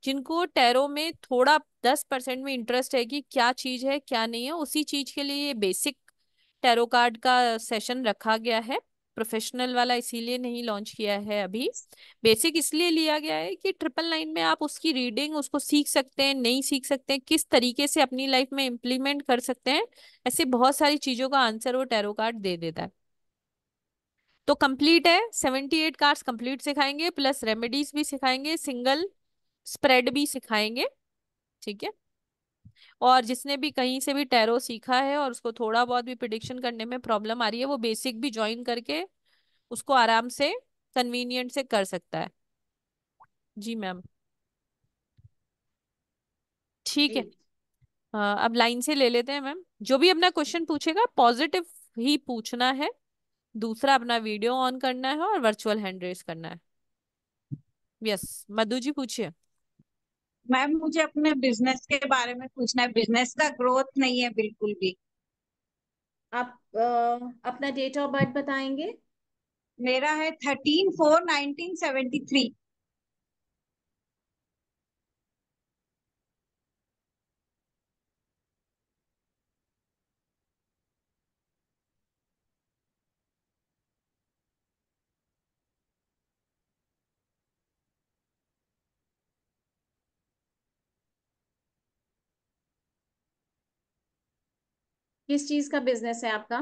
जिनको टैरो में थोड़ा 10% में इंटरेस्ट है कि क्या चीज है क्या नहीं है, उसी चीज के लिए ये बेसिक टैरो कार्ड का सेशन रखा गया है। प्रोफेशनल वाला इसीलिए नहीं लॉन्च किया है अभी। बेसिक इसलिए लिया गया है कि 999 में आप उसकी रीडिंग उसको सीख सकते हैं, नहीं सीख सकते हैं, किस तरीके से अपनी लाइफ में इम्प्लीमेंट कर सकते हैं, ऐसे बहुत सारी चीजों का आंसर वो टैरो कार्ड दे देता है। तो कंप्लीट है, 78 कार्ड्स कंप्लीट सिखाएंगे, प्लस रेमेडीज भी सिखाएंगे, सिंगल स्प्रेड भी सिखाएंगे। ठीक है। और जिसने भी कहीं से भी टैरो सीखा है और उसको थोड़ा बहुत भी प्रिडिक्शन करने में प्रॉब्लम आ रही है, वो बेसिक भी ज्वाइन करके उसको आराम से कन्वीनियंट से कर सकता है। जी मैम। ठीक जी। है। अब लाइन से ले लेते हैं मैम। जो भी अपना क्वेश्चन पूछेगा पॉजिटिव ही पूछना है। दूसरा, अपना वीडियो ऑन करना है और वर्चुअल हैंड रेस करना है। यस, मधु जी पूछिए। मैम मुझे अपने बिजनेस के बारे में पूछना है, बिजनेस का ग्रोथ नहीं है बिल्कुल भी। आप अपना डेट ऑफ बर्थ बताएंगे? मेरा है 13/4/1973। किस चीज का बिजनेस है आपका?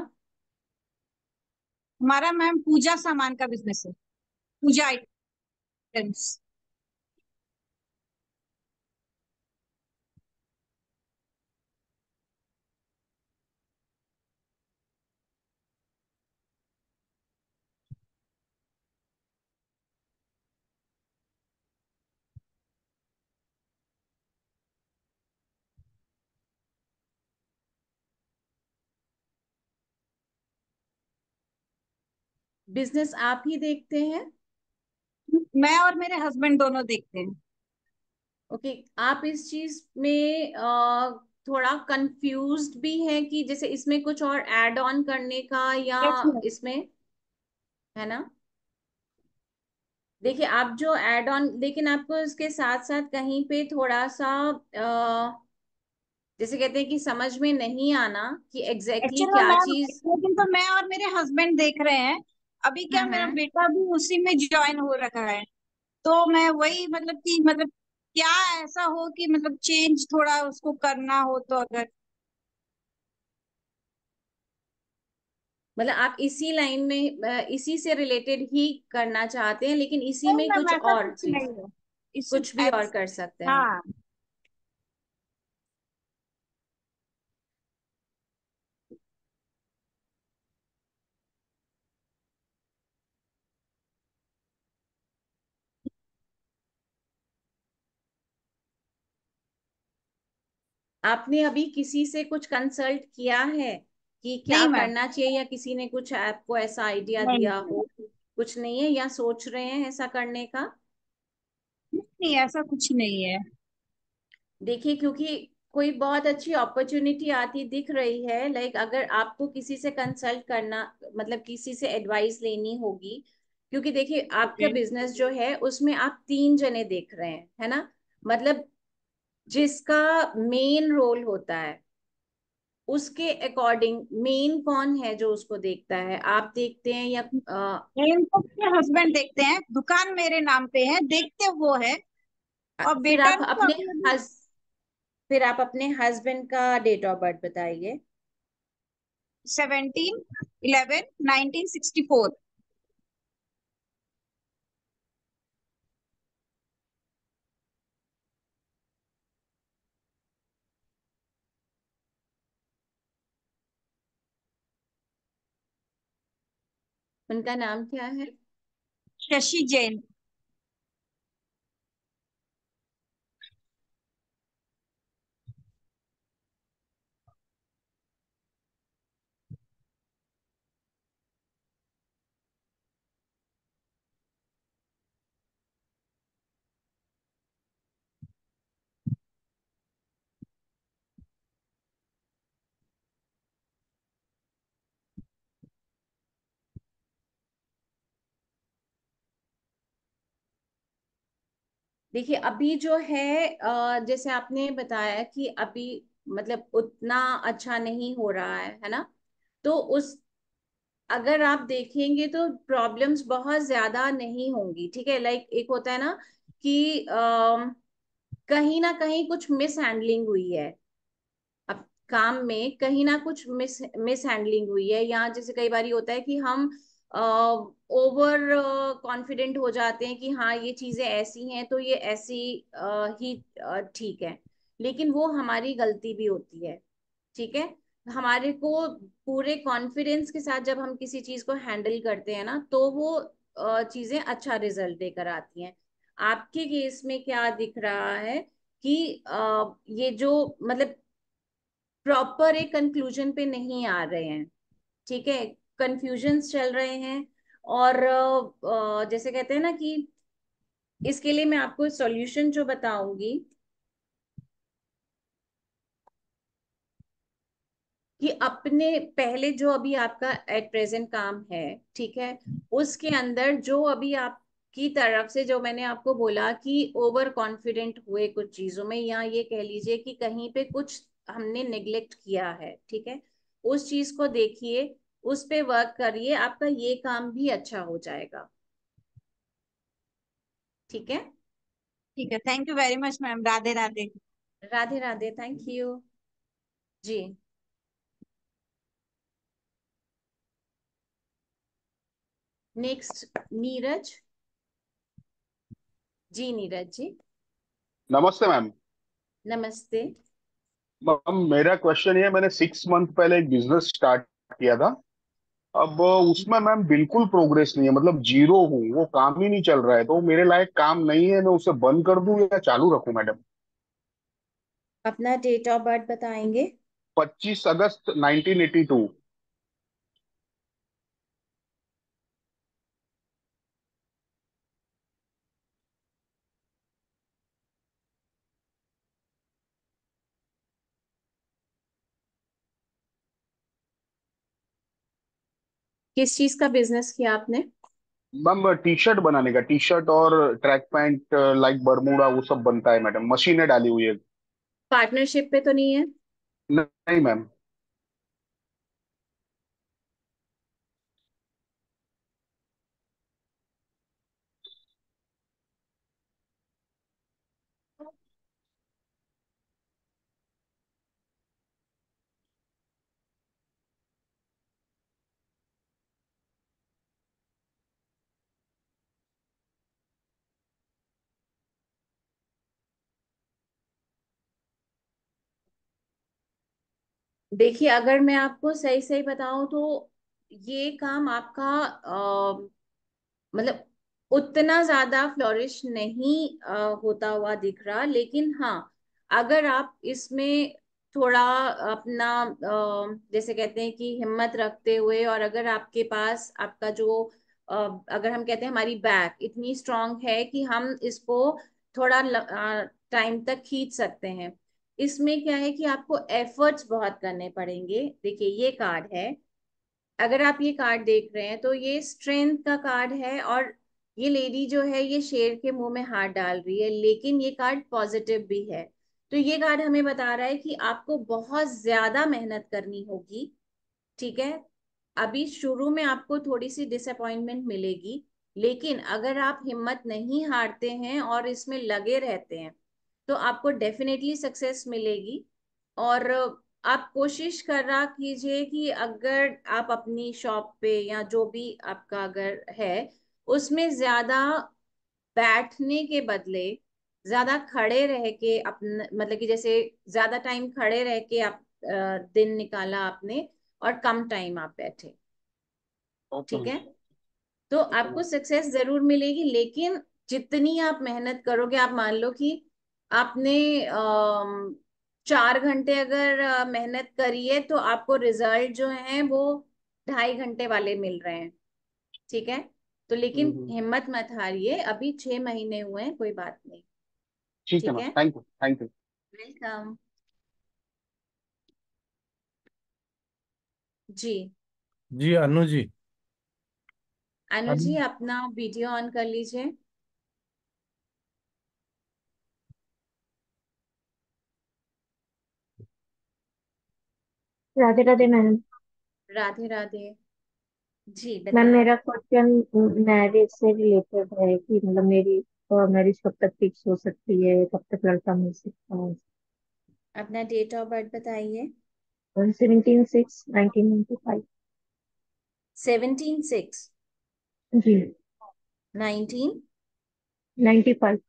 हमारा मैम पूजा सामान का बिजनेस है, पूजा आइटम्स। बिजनेस आप ही देखते हैं? मैं और मेरे हस्बैंड दोनों देखते हैं। ओके। आप इस चीज में थोड़ा कंफ्यूज्ड भी हैं कि जैसे इसमें कुछ और ऐड ऑन करने का, या यस मैम। इसमें, है ना? देखिए, आप जो ऐड ऑन, लेकिन आपको इसके साथ साथ कहीं पे थोड़ा सा जैसे कहते हैं कि समझ में नहीं आना कि एग्जैक्टली एक्चुअली क्या मैम, चीज। लेकिन तो मैं और मेरे हस्बैंड देख रहे हैं। अभी क्या, मेरा हम्म। बेटा भी उसी में ज्वाइन हो रखा है। तो मैं वही मतलब कि मतलब क्या ऐसा हो कि मतलब चेंज थोड़ा उसको करना हो तो अगर। मतलब आप इसी लाइन में इसी से रिलेटेड ही करना चाहते हैं, लेकिन इसी नहीं में मैम, कुछ ऐसा और कुछ चीज, नहीं है। इस कुछ भी और कर सकते हैं? हाँ। आपने अभी किसी से कुछ कंसल्ट किया है कि क्या नहीं मैम। करना चाहिए, या किसी ने कुछ आपको ऐसा आइडिया नहीं दिया हो? कुछ नहीं है, या सोच रहे हैं ऐसा करने का? नहीं, ऐसा कुछ नहीं है। देखिए, क्योंकि कोई बहुत अच्छी अपॉर्चुनिटी आती दिख रही है, लाइक अगर आपको किसी से कंसल्ट करना, मतलब किसी से एडवाइस लेनी होगी, क्योंकि देखिए आपका ओके। बिजनेस जो है उसमें आप 3 जने देख रहे हैं, है ना? मतलब जिसका मेन रोल होता है, उसके अकॉर्डिंग मेन कौन है जो उसको देखता है? आप देखते हैं या इनको मेरे हस्बैंड देखते हैं, दुकान मेरे नाम पे है, देखते वो है। और फिर बेटा आप भी तो अपने अभी अभी। हस फिर आप अपने हस्बैंड का डेट ऑफ बर्थ बताइए। 17 11 1964। उनका नाम क्या है? शशि जैन। देखिए अभी जो है जैसे आपने बताया कि अभी मतलब उतना अच्छा नहीं हो रहा है ना? तो उस अगर आप देखेंगे तो प्रॉब्लम्स बहुत ज्यादा नहीं होंगी, ठीक है। लाइक एक होता है ना कि कहीं ना कहीं कुछ मिस हैंडलिंग हुई है, अब काम में कहीं ना कुछ मिस हैंडलिंग हुई है, या जैसे कई बार होता है कि हम ओवर कॉन्फिडेंट हो जाते हैं कि हाँ ये चीजें ऐसी हैं तो ये ऐसी ही ठीक है, लेकिन वो हमारी गलती भी होती है, ठीक है। हमारे को पूरे कॉन्फिडेंस के साथ जब हम किसी चीज को हैंडल करते हैं ना तो वो चीजें अच्छा रिजल्ट देकर आती हैं। आपके केस में क्या दिख रहा है कि ये जो मतलब प्रॉपर एक कंक्लूजन पे नहीं आ रहे हैं, ठीक है, कंफ्यूजन्स चल रहे हैं। और जैसे कहते हैं ना कि इसके लिए मैं आपको सॉल्यूशन जो बताऊंगी कि अपने पहले जो अभी आपका एट प्रेजेंट काम है, ठीक है, उसके अंदर जो अभी आपकी तरफ से जो मैंने आपको बोला कि ओवर कॉन्फिडेंट हुए कुछ चीजों में, या ये कह लीजिए कि कहीं पे कुछ हमने नेग्लेक्ट किया है, ठीक है, उस चीज को देखिए, उस पे वर्क करिए, आपका ये काम भी अच्छा हो जाएगा, ठीक है। ठीक है, thank you very much ma'am. Radhe Radhe. Radhe Radhe, thank you जी। नेक्स्ट नीरज जी, नीरज जी। नमस्ते मैम। नमस्ते। मैम मेरा क्वेश्चन ये है, मैंने 6 मंथ पहले एक बिजनेस स्टार्ट किया था। अब उसमें मैम बिल्कुल प्रोग्रेस नहीं है, मतलब जीरो हूँ, वो काम ही नहीं चल रहा है। तो वो मेरे लायक काम नहीं है, मैं उसे बंद कर दूं या चालू रखूं मैडम? अपना डेट ऑफ बर्थ बताएंगे? 25 अगस्त 1982। किस चीज का बिजनेस किया आपने? मैम टी शर्ट बनाने का, टी शर्ट और ट्रैक पैंट, लाइक बरमूडा, वो सब बनता है मैडम, मशीनें डाली हुई है। पार्टनरशिप पे तो नहीं है? नहीं मैम। देखिए अगर मैं आपको सही सही बताऊं तो ये काम आपका मतलब उतना ज्यादा फ्लोरिश नहीं होता हुआ दिख रहा, लेकिन हाँ अगर आप इसमें थोड़ा अपना जैसे कहते हैं कि हिम्मत रखते हुए, और अगर आपके पास आपका जो अगर हम कहते हैं हमारी बैक इतनी स्ट्रांग है कि हम इसको थोड़ा टाइम तक खींच सकते हैं। इसमें क्या है कि आपको एफर्ट्स बहुत करने पड़ेंगे। देखिए ये कार्ड है, अगर आप ये कार्ड देख रहे हैं तो ये स्ट्रेंथ का कार्ड है, और ये लेडी जो है ये शेर के मुंह में हाथ डाल रही है, लेकिन ये कार्ड पॉजिटिव भी है। तो ये कार्ड हमें बता रहा है कि आपको बहुत ज्यादा मेहनत करनी होगी, ठीक है। अभी शुरू में आपको थोड़ी सी डिसअपॉइंटमेंट मिलेगी, लेकिन अगर आप हिम्मत नहीं हारते हैं और इसमें लगे रहते हैं तो आपको डेफिनेटली सक्सेस मिलेगी। और आप कोशिश कर रहा कीजिए कि अगर आप अपनी शॉप पे या जो भी आपका अगर है उसमें ज्यादा बैठने के बदले ज्यादा खड़े रह के अपने मतलब कि जैसे ज्यादा टाइम खड़े रह के आप दिन निकाला आपने और कम टाइम आप बैठे। ओके ठीक मैम। है, तो ठीक है आपको मैम। सक्सेस जरूर मिलेगी, लेकिन जितनी आप मेहनत करोगे, आप मान लो कि आपने 4 घंटे अगर मेहनत करी है तो आपको रिजल्ट जो है वो 2.5 घंटे वाले मिल रहे हैं। ठीक है, तो लेकिन हम्म। हिम्मत मत हारिए, अभी 6 महीने हुए हैं, कोई बात नहीं। ठीक है ठीक मैम, है, thank you thank you. Welcome. जी, जी अनु जी। अनु अनु जी अपना वीडियो ऑन कर लीजिए। राधे राधे मैम। राधे राधे। जी मैम बताएं। मेरा क्वेश्चन मैरिज से रिलेटेड है कि मतलब मेरी मैरिज कब तक फिक्स हो सकती है, कब तक लड़का मिल सकता है। अपना डेट ऑफ बर्थ बताइए। 17/6/1995। 17/6। जी। 19। 95।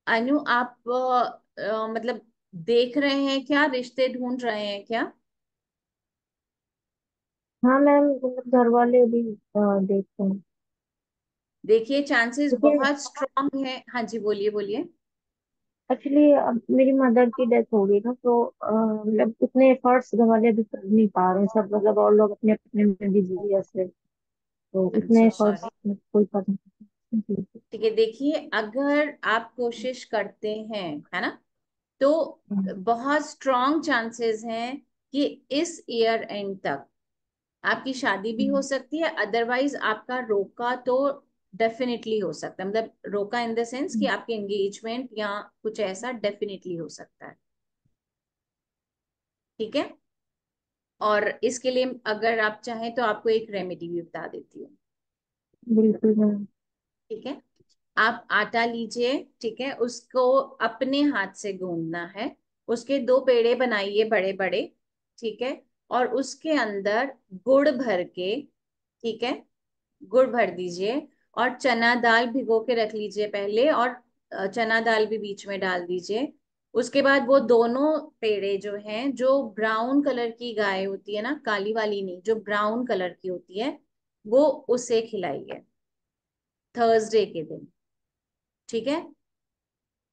अनु आप मतलब देख रहे हैं क्या, रिश्ते ढूंढ रहे हैं क्या? हाँ मैम, मतलब घर वाले भी देखते हैं। देखिए चांसेस देखिए, बहुत स्ट्रांग है। हाँ जी, बोलिए बोलिए। एक्चुअली अब मेरी मदर की डेथ हो गई ना, तो मतलब उतने एफर्ट्स घर वाले अभी कर नहीं पा रहे हैं सब, मतलब और लोग अपने अपने में बिजी है ऐसे, तो आई एम उतने सो एफर्ट्स सॉरी। कोई कर नहीं। जी। ठीक है, देखिए अगर आप कोशिश करते हैं, है ना, तो बहुत स्ट्रांग चांसेस हैं कि इस ईयर एंड तक आपकी शादी भी हो हम्म। सकती है, अदरवाइज आपका रोका तो डेफिनेटली हो सकता है, मतलब रोका इन द सेंस कि आपके एंगेजमेंट या कुछ ऐसा डेफिनेटली हो सकता है। ठीक है, और इसके लिए अगर आप चाहें तो आपको एक रेमेडी भी बता देती हूँ। बिल्कुल मैम। ठीक है, आप आटा लीजिए, ठीक है, उसको अपने हाथ से गूंदना है, उसके 2 पेड़े बनाइए बड़े बड़े। ठीक है, और उसके अंदर गुड़ भर के, ठीक है, गुड़ भर दीजिए, और चना दाल भिगो के रख लीजिए पहले, और चना दाल भी बीच में डाल दीजिए। उसके बाद वो दोनों पेड़े जो हैं, जो ब्राउन कलर की गाय होती है ना, काली वाली नहीं, जो ब्राउन कलर की होती है, वो उसे खिलाइए थर्सडे के दिन। ठीक है,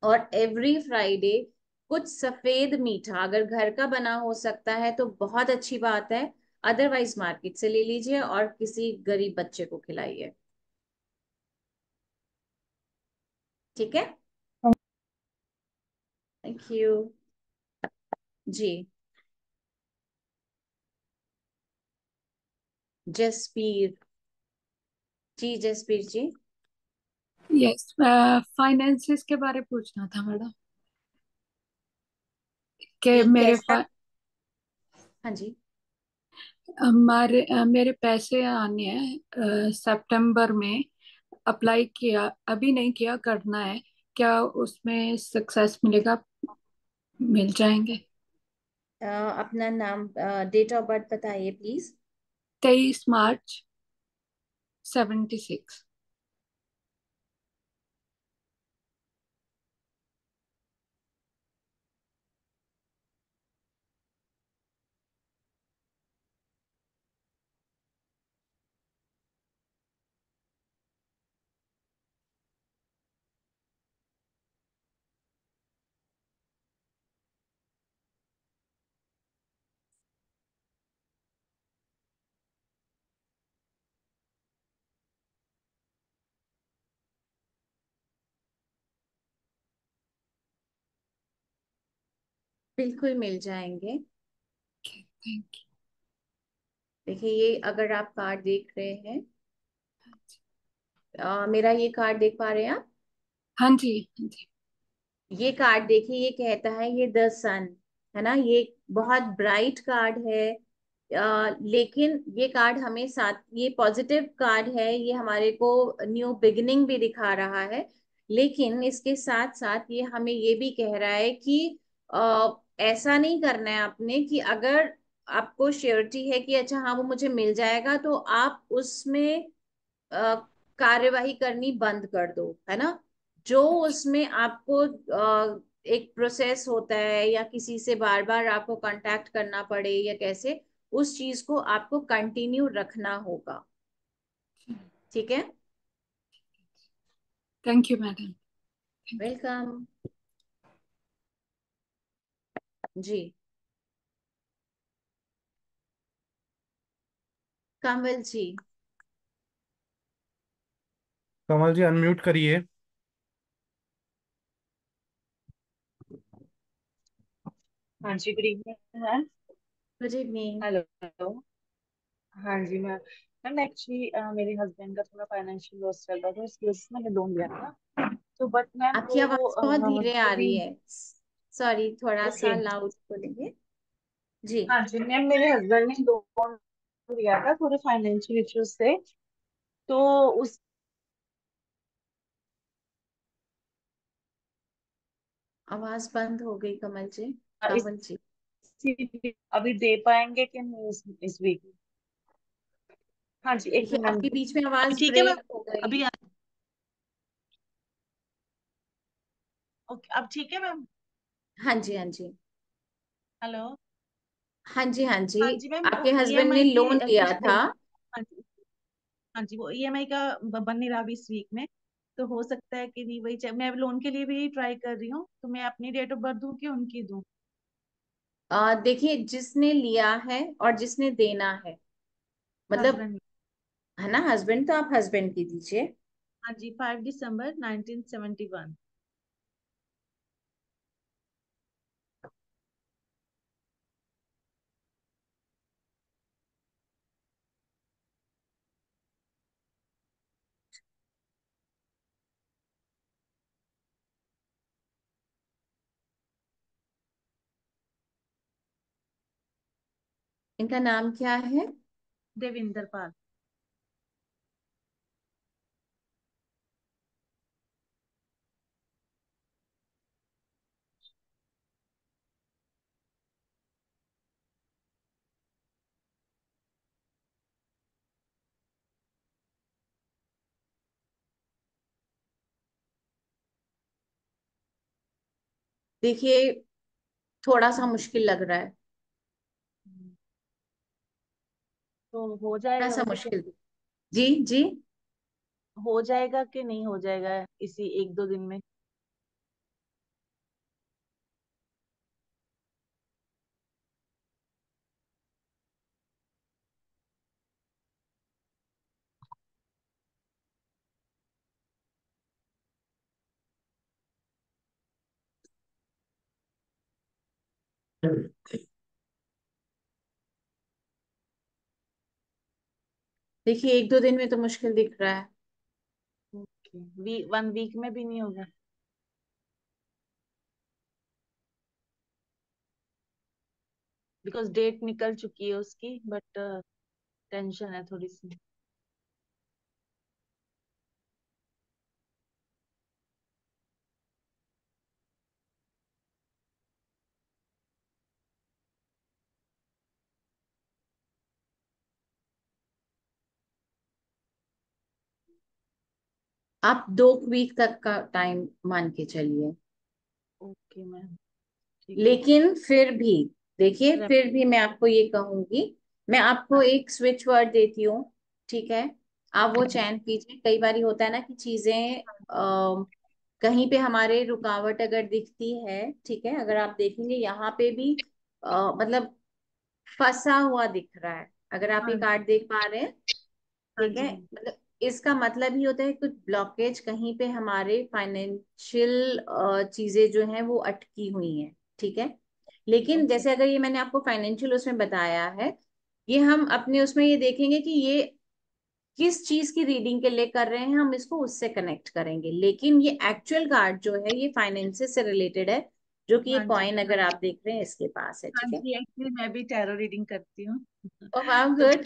और एवरी फ्राइडे कुछ सफेद मीठा, अगर घर का बना हो सकता है तो बहुत अच्छी बात है, अदरवाइज मार्केट से ले लीजिए और किसी गरीब बच्चे को खिलाइए। ठीक है, थैंक यू। जी, जसपीर जी, जसपीर जी। यस, फाइनेंसिस के बारे पूछना था मैडम कि कि मेरे कैसा? हाँ जी। मेरे पैसे आने हैं सितंबर में। अप्लाई किया, अभी नहीं किया, करना है। क्या उसमें सक्सेस मिलेगा? मिल जाएंगे? अपना नाम, डेट ऑफ बर्थ बताइए प्लीज। 23 मार्च 76। बिल्कुल मिल जाएंगे। थैंक देखिए ये अगर आप कार्ड देख रहे हैं, मेरा ये कार्ड देख पा रहे हैं आप? हाँ जी, हाँ जी। ये कार्ड देखिए, ये कहता है ये द सन, है ना, ये बहुत ब्राइट कार्ड है। लेकिन ये कार्ड हमें साथ, ये पॉजिटिव कार्ड है, ये हमारे को न्यू बिगिनिंग भी दिखा रहा है। लेकिन इसके साथ साथ ये हमें ये भी कह रहा है कि ऐसा नहीं करना है आपने कि अगर आपको श्योरिटी है कि अच्छा हाँ वो मुझे मिल जाएगा, तो आप उसमें अ, कार्यवाही करनी बंद कर दो, है ना। जो उसमें आपको एक प्रोसेस होता है या किसी से बार बार आपको कांटेक्ट करना पड़े या कैसे, उस चीज को आपको कंटिन्यू रखना होगा। ठीक है। Thank you madam. Thank you. Welcome जी। कमल जी। कमल जी अनम्यूट करिए। हाँ जी, good evening ma'am. Good evening. Hello. हाँ जी मैम। मैम एक्चुअली मेरे हस्बैंड का थोड़ा फाइनेंशियल लॉस चल रहा था, उसकी वजह से मैंने लोन लिया था। तो बट मैम आपकी वो आवाज बहुत धीरे जो आ भी। रही है। सॉरी, थोड़ा सा ओके। लाउड बोलेंगे जी। हाँ जी मैम, मेरे हस्बैंड ने लोन लिया था थोड़े फाइनेंशियल इश्यूज से। तो उस आवाज बंद हो गई कमल जी। इस कमल जी। अभी दे पाएंगे कि नहीं इस वीक? हाँ जी, एक देखिए मिनट मैम। आपके बीच में अभी आवाज ठीक है मैम? ब्रेक हो गई। अभी ओके, अब ठीक है मैम? हाँ जी, हाँ जी। हेलो। हाँ जी, हाँ जी। हाँ जी मैम, आपके वो हस्बैंड ने ईएमआई की लोन लिया किस्त था। देनी। हाँ जी। हाँ जी, वो ईएमआई का बन नहीं रहा अभी इस वीक में। तो हो सकता है कि नहीं, वही मैं लोन के लिए भी ट्राई कर रही हूँ, तो मैं अपनी डेट ऑफ बर्थ दूं कि उनकी दूं? देखिए जिसने लिया है और जिसने देना है, मतलब, हस्बैंड। है ना, हस्बैंड, तो आप हस्बैंड की दीजिए। हाँ जी, 5 दिसंबर 1971। इनका नाम क्या है? देविंदर पाल। देखिए थोड़ा सा मुश्किल लग रहा है। तो हो थोड़ा जाएगा सा वैसे तो? मुश्किल। जी जी। हो जाएगा कि नहीं हो जाएगा इसी 1-2 दिन में? देखिए 1-2 दिन में तो मुश्किल दिख रहा है। ओके, 1 वीक में भी नहीं होगा? बिकॉज डेट निकल चुकी है उसकी, बट टेंशन है थोड़ी सी। आप 2 वीक तक का टाइम मान के चलिए। ओके मैम, ठीक है। लेकिन फिर भी, देखिए रैप। फिर भी मैं आपको ये कहूंगी, मैं आपको एक स्विच वर्ड देती हूँ, ठीक है। आप वो चयन कीजिए। कई बार होता है ना कि चीजें कहीं पे हमारे रुकावट अगर दिखती है, ठीक है, अगर आप देखेंगे यहाँ पे भी मतलब फंसा हुआ दिख रहा है, अगर आप ये हाँ। कार्ड देख पा रहे हैं, हाँ ठीक जी है, मैम। मतलब इसका मतलब ही होता है कुछ ब्लॉकेज कहीं पे हमारे फाइनेंशियल चीजें जो हैं वो अटकी हुई हैं, ठीक है। लेकिन ओके। जैसे अगर ये मैंने आपको फाइनेंशियल उसमें बताया है, ये हम अपने उसमें ये देखेंगे कि ये किस चीज की रीडिंग के लिए कर रहे हैं, हम इसको उससे कनेक्ट करेंगे। लेकिन ये एक्चुअल कार्ड जो है ये फाइनेंसेस से रिलेटेड है, जो कि ये हाँ जी। कॉइन अगर आप देख रहे हैं इसके पास है, हाँ ठीक है। जी, एक्चुअली मैं भी टैरो रीडिंग करती हूँ। ओ वाह, तो गुड।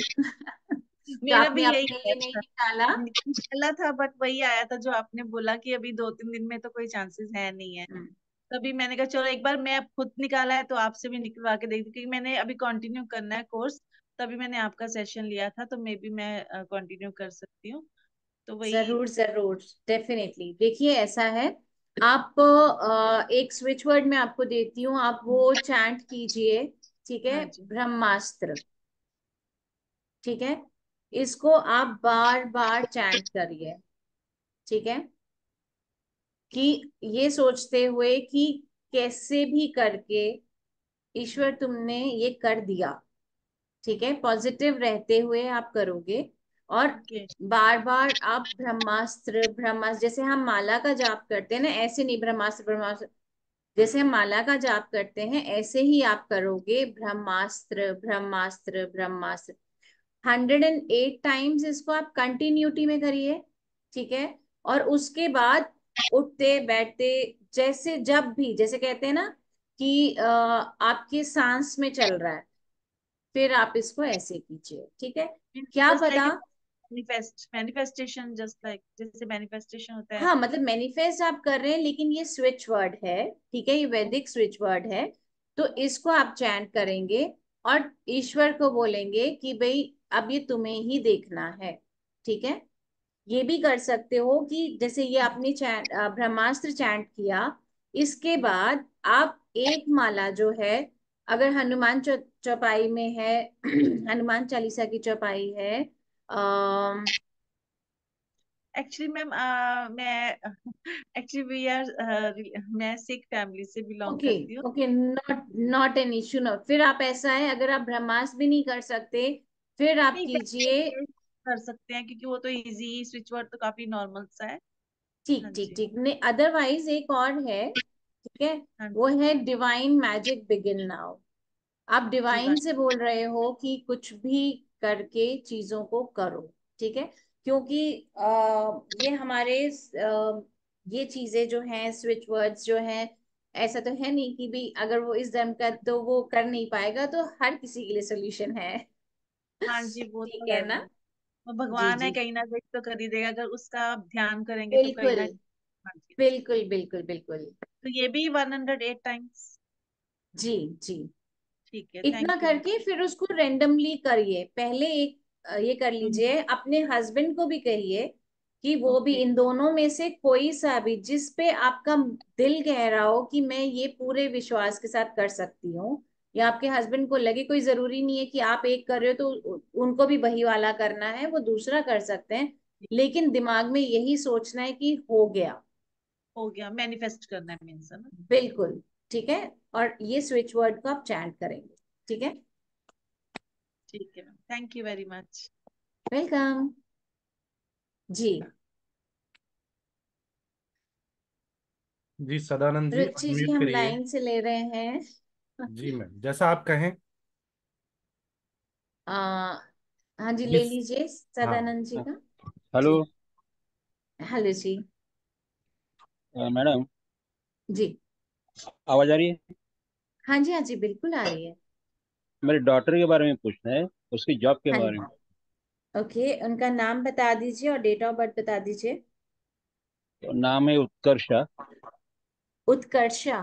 तो मेरा आपने भी यही अपने लिए आया नहीं था। निकाला? निकला था, बट वही आया था जो आपने बोला कि अभी 2-3 दिन में तो कोई चांसेस है नहीं है। हम्म, तभी मैंने कहा चलो एक बार मैं अब खुद निकाला है तो आपसे भी निकलवा के देखती हूँ, क्योंकि मैंने अभी कंटिन्यू करना है कोर्स। तभी मैंने आपका सेशन लिया था, तो मे बी मैं कंटिन्यू कर सकती हूँ। तो वही। जरूर जरूर, डेफिनेटली। देखिए ऐसा है, आप एक स्विच वर्ड मैं आपको देती हूँ, आप वो चैंट कीजिए, ठीक है। हाँ जी। ब्रह्मास्त्र, ठीक है। इसको आप बार बार चैंट करिए, ठीक है। कि ये सोचते हुए कि कैसे भी करके ईश्वर तुमने ये कर दिया, ठीक है। पॉजिटिव रहते हुए आप करोगे। और ओके। बार बार आप ब्रह्मास्त्र ब्रह्मास्त्र, जैसे हम माला का जाप करते हैं ना, ऐसे नहीं ब्रह्मास्त्र ब्रह्मास्त्र, जैसे हम माला का जाप करते हैं ऐसे ही आप करोगे, ब्रह्मास्त्र ब्रह्मास्त्र ब्रह्मास्त्र। 108 टाइम्स इसको आप कंटिन्यूटी में करिए, ठीक है। और उसके बाद उठते बैठते, जैसे जब भी, जैसे कहते हैं ना कि आपके सांस में चल रहा है, फिर आप इसको ऐसे कीजिए, ठीक है। क्या जस्ट लाइक पता। मैनिफेस्टेशन, जस्ट लाइक जैसे मैनिफेस्टेशन होता है। हाँ, मतलब मैनिफेस्ट आप कर रहे हैं, लेकिन ये स्विच वर्ड है, ठीक है, ये वैदिक स्विच वर्ड है। तो इसको आप चैंट करेंगे और ईश्वर को बोलेंगे कि भाई अब ये तुम्हें ही देखना है, ठीक है। ये भी कर सकते हो कि जैसे ये आपने चैंट ब्रह्मास्त्र चैंट किया, इसके बाद आप एक माला जो है, अगर हनुमान चौपाई में है हनुमान चालीसा की चौपाई है, एक्चुअली मैम, मैं एक्चुअली वी आर मैं सिख फैमिली से बिलोंग ओके करती हूँ। Okay, not not an issue. No, फिर आप ऐसा है, अगर आप ब्रह्मास्त्र भी नहीं कर सकते, फिर आप नहीं, कीजिए। कर सकते हैं क्योंकि वो तो इजी, स्विच वर्ड तो काफी नॉर्मल सा है। ठीक हाँ ठीक जी। ठीक, नहीं अदरवाइज एक और है, ठीक है। हाँ वो जी। है डिवाइन मैजिक बिगिन नाउ। आप डिवाइन डिवाइन। से बोल रहे हो कि कुछ भी करके चीजों को करो, ठीक है। क्योंकि ये हमारे ये चीजें जो हैं, स्विच वर्ड्स जो हैं, ऐसा तो है नहीं कि भी अगर वो इस धर्म का तो वो कर नहीं पाएगा, तो हर किसी के लिए सोल्यूशन है। हाँ जी, वो ठीक तो है है ना। मैम। वो जी भगवान है, जी, कहीं ना कहीं तो कर ही देगा अगर उसका आप ध्यान करेंगे तो कहीं बिल्कुल ना। हाँ जी। बिल्कुल बिल्कुल बिल्कुल। तो ये भी 108 टाइम्स। जी जी। ठीक है, इतना थैंक यू मैम। करके फिर उसको रेंडमली करिए। पहले एक ये कर लीजिए, अपने हस्बैंड को भी कहिए कि वो भी ओके। इन दोनों में से कोई सा भी जिस पे आपका दिल कह रहा हो कि मैं ये पूरे विश्वास के साथ कर सकती हूँ, या आपके हस्बैंड को लगे, कोई जरूरी नहीं है कि आप एक कर रहे हो तो उनको भी वही वाला करना है, वो दूसरा कर सकते हैं। लेकिन दिमाग में यही सोचना है कि हो गया। हो गया, मैनिफेस्ट करना है मीन्स, है ना। बिल्कुल, ठीक है। और ये स्विच वर्ड को आप चैंट करेंगे, ठीक है। ठीक है ma'am, thank you very much. Welcome. जी। जी सदानंद जी, रुचि जी, अनम्यूट हम करिए। लाइन से ले रहे हैं। जी मैम, जैसा आप कहें। आ, हाँ जी, जी ले लीजिए हाँ। सदानंद जी का। हेलो। जी। हेलो जी। मैडम, जी। आवाज आ रही है? हाँ जी हाँ जी, बिल्कुल आ रही है। मेरे डॉटर के बारे में पूछना है, उसकी जॉब के हाँ बारे में। जी। ओके, उनका नाम बता दीजिए और डेट ऑफ बर्थ बता दीजिए। तो नाम है उत्कर्षा। उत्कर्षा।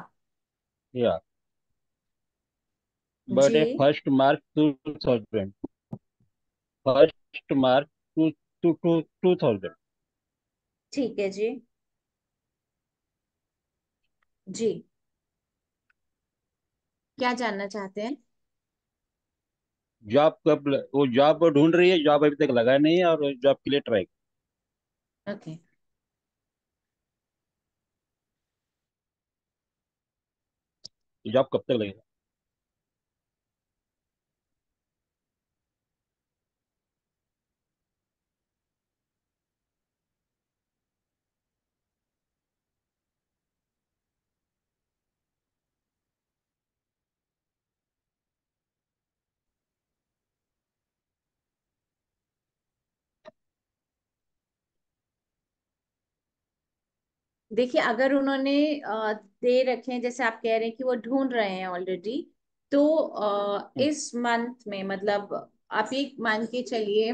या जी। बर्थडे 1 मार्च 2000। 1 मार्च टू 2000। ठीक है जी। जी। क्या जानना चाहते हैं? जॉब कब वो जॉब ढूंढ रही है, जॉब अभी तक लगा नहीं है और जॉब के लिए ट्राई। ओके। जॉब कब तक लगेगा? देखिए, अगर उन्होंने दे रखे हैं, जैसे आप कह रहे हैं कि वो ढूंढ रहे हैं ऑलरेडी, तो हम्म, इस मंथ में, मतलब आप ये मान के चलिए,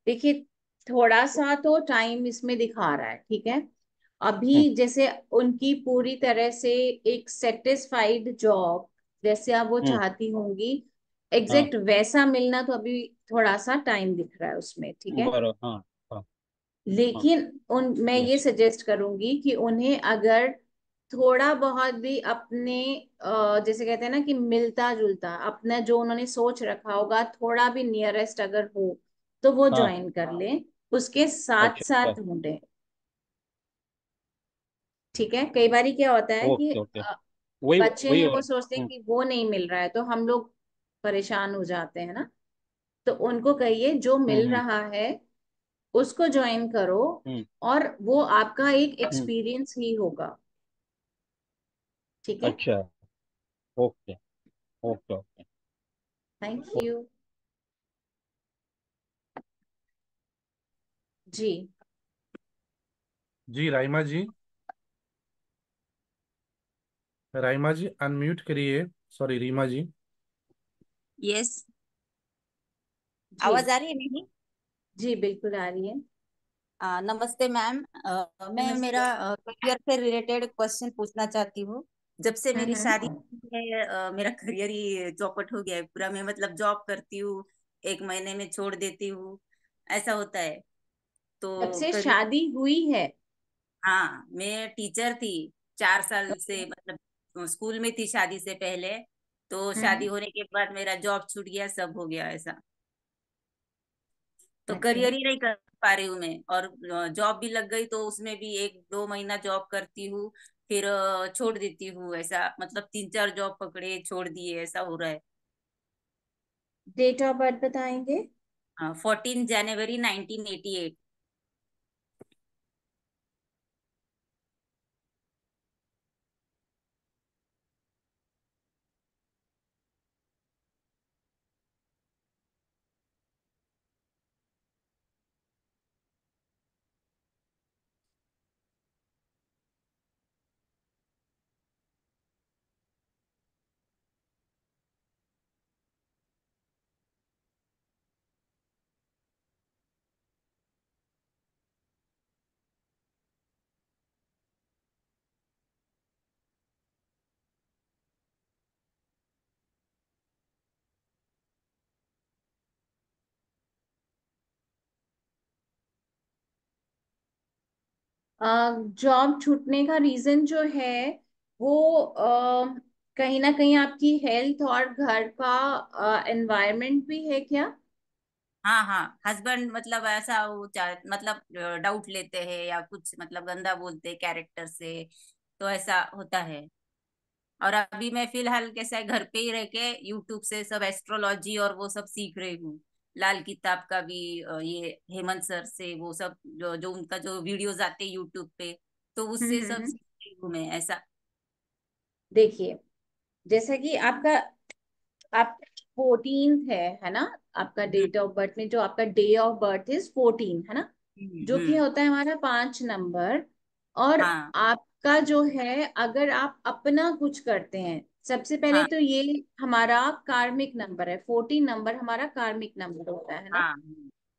देखिए थोड़ा सा तो टाइम इसमें दिखा रहा है, ठीक है। हम्म, अभी जैसे उनकी पूरी तरह से एक सेटिस्फाइड जॉब जैसे आप वो हम्म, चाहती होंगी, हाँ, एग्जैक्ट वैसा मिलना तो अभी थोड़ा सा टाइम दिख रहा है उसमें, ठीक है। बराबर, हाँ, हाँ, हाँ, लेकिन मैं ये यस, सजेस्ट करूंगी कि उन्हें अगर थोड़ा बहुत भी अपने जैसे कहते हैं ना कि मिलता जुलता अपना जो उन्होंने सोच रखा होगा, थोड़ा भी नियरेस्ट अगर हो तो वो हाँ, ज्वाइन कर लें, उसके साथ अच्छा, अच्छा, साथ ढूंढें। ठीक है, कई बारी क्या होता है कि ओके, ओके, वही बच्चे वही हैं हो वो रहा सोचते हैं है। कि वो नहीं मिल रहा है तो हम लोग परेशान हो जाते हैं ना। तो उनको कहिए जो हम्म, मिल रहा है उसको ज्वाइन करो, हम्म, और वो आपका एक हम्म, एक्सपीरियंस ही होगा। ठीक है। अच्छा, okay, okay, okay, thank you. जी। जी राइमा जी, राइमा जी अनम्यूट करिए। सॉरी रीमा जी। यस। जी। आवाज आ रही है मेरी? जी बिल्कुल आ रही है। नमस्ते मैम। मैं नमस्ते। मेरा करियर से रिलेटेड क्वेश्चन पूछना चाहती हूँ। जब से मेरी शादी हम्म। हुई है, मेरा करियर ही चौपट हो गया है पूरा। मैं मतलब जॉब करती हूँ, एक महीने में छोड़ देती हूँ, ऐसा होता है। जब तो से करियर, शादी हुई है? हाँ मैं टीचर थी 4 साल से, मतलब स्कूल में थी शादी से पहले। तो शादी हम्म। होने के बाद मेरा जॉब छूट गया, सब हो गया ऐसा। तो ओके। करियर ही नहीं कर पा रही हूँ मैं। और जॉब भी लग गई तो उसमें भी 1-2 महीना जॉब करती हूँ, फिर छोड़ देती हूँ, ऐसा मतलब 3-4 जॉब पकड़े छोड़ दिए, ऐसा हो रहा है। डेट ऑफ बर्थ बताएंगे? 14 जनवरी 1988। जॉब छूटने का रीजन जो है वो कहीं ना कहीं आपकी हेल्थ और घर का एनवायरनमेंट भी है क्या? हाँ हाँ, हस्बैंड मतलब ऐसा वो मतलब डाउट लेते हैं या कुछ मतलब गंदा बोलते हैं कैरेक्टर से, तो ऐसा होता है। और अभी मैं फिलहाल कैसा है, घर पे ही रह के यूट्यूब से सब एस्ट्रोलॉजी और वो सब सीख रही हूँ। लाल किताब का भी ये हेमंत सर से वो सब जो जो उनका जो वीडियोस आते हैं यूट्यूब पे, तो उससे सब हम्म। सीख रही हूँ मैं ऐसा। देखिए, जैसा कि आपका आप 14th है ना? आपका हम्म, डेट ऑफ बर्थ में जो आपका डे ऑफ बर्थ इज 14 है ना? जो कि हम्म, होता है हमारा 5 नंबर। और हाँ, आपका जो है, अगर आप अपना कुछ करते हैं, सबसे पहले हाँ, तो ये हमारा कार्मिक नंबर है। 14 नंबर हमारा कार्मिक नंबर होता है ना? हाँ,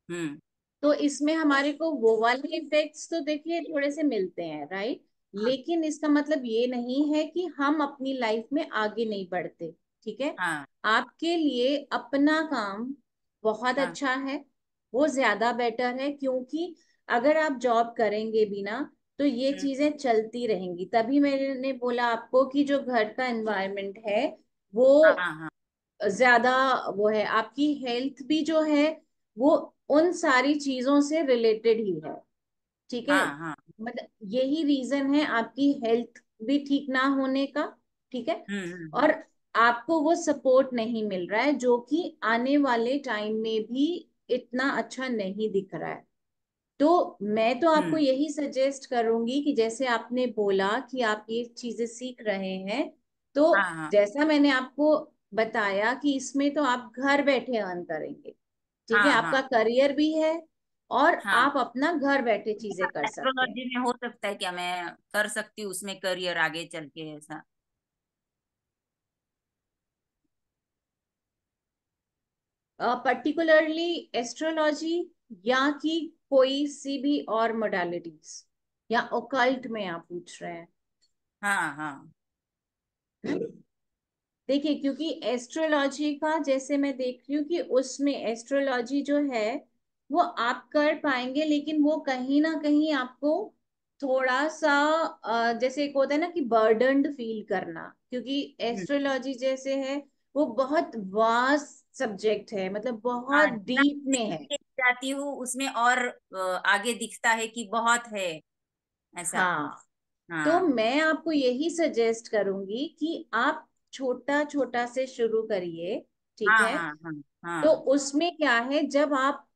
हम्म, तो इसमें हमारे को वो वाले इफेक्ट्स तो देखिए थोड़े से मिलते हैं, राइट। हाँ, लेकिन इसका मतलब ये नहीं है कि हम अपनी लाइफ में आगे नहीं बढ़ते। ठीक है। हाँ, आपके लिए अपना काम बहुत हाँ, अच्छा है, वो ज्यादा बेटर है, क्योंकि अगर आप जॉब करेंगे भी ना तो ये हम्म, चीजें चलती रहेंगी। तभी मैंने बोला आपको कि जो घर का एनवायरनमेंट है वो हाँ, हाँ, ज्यादा वो है। आपकी हेल्थ भी जो है वो उन सारी चीजों से रिलेटेड ही है। ठीक है। हाँ, हाँ, मतलब यही रीजन है आपकी हेल्थ भी ठीक ना होने का। ठीक है। हम्म, और आपको वो सपोर्ट नहीं मिल रहा है जो कि आने वाले टाइम में भी इतना अच्छा नहीं दिख रहा है। तो मैं तो आपको हम्म। यही सजेस्ट करूंगी कि जैसे आपने बोला कि आप ये चीजें सीख रहे हैं, तो हाँ हाँ जैसा मैंने आपको बताया कि इसमें तो आप घर बैठे अर्न करेंगे, ठीक है, हाँ हाँ आपका करियर भी है और हाँ। आप अपना घर बैठे चीजें कर सकते हैं। एस्ट्रोलॉजी में हो सकता है क्या, मैं कर सकती हूँ उसमें करियर आगे चल के ऐसा? पर्टिकुलरली एस्ट्रोलॉजी या कि कोई सी भी और मोडालिटीज या ओकल्ट में आप पूछ रहे हाँ हाँ। हैं? देखिए, क्योंकि एस्ट्रोलॉजी का जैसे मैं देख रही हूँ कि उसमें एस्ट्रोलॉजी जो है वो आप कर पाएंगे, लेकिन वो कहीं ना कहीं आपको थोड़ा सा जैसे एक होता है ना कि बर्डन्ड फील करना, क्योंकि हम्म। एस्ट्रोलॉजी जैसे है वो बहुत वास्ट सब्जेक्ट है, मतलब हाँ, बहुत जितना डीप में है। जाती हूँ उसमें और आगे दिखता है कि बहुत है ऐसा। हाँ, तो हाँ मैं आपको यही सजेस्ट करूंगी कि आप छोटा छोटा से शुरू करिए, ठीक हाँ है। हाँ हाँ तो हाँ उसमें क्या है, जब आप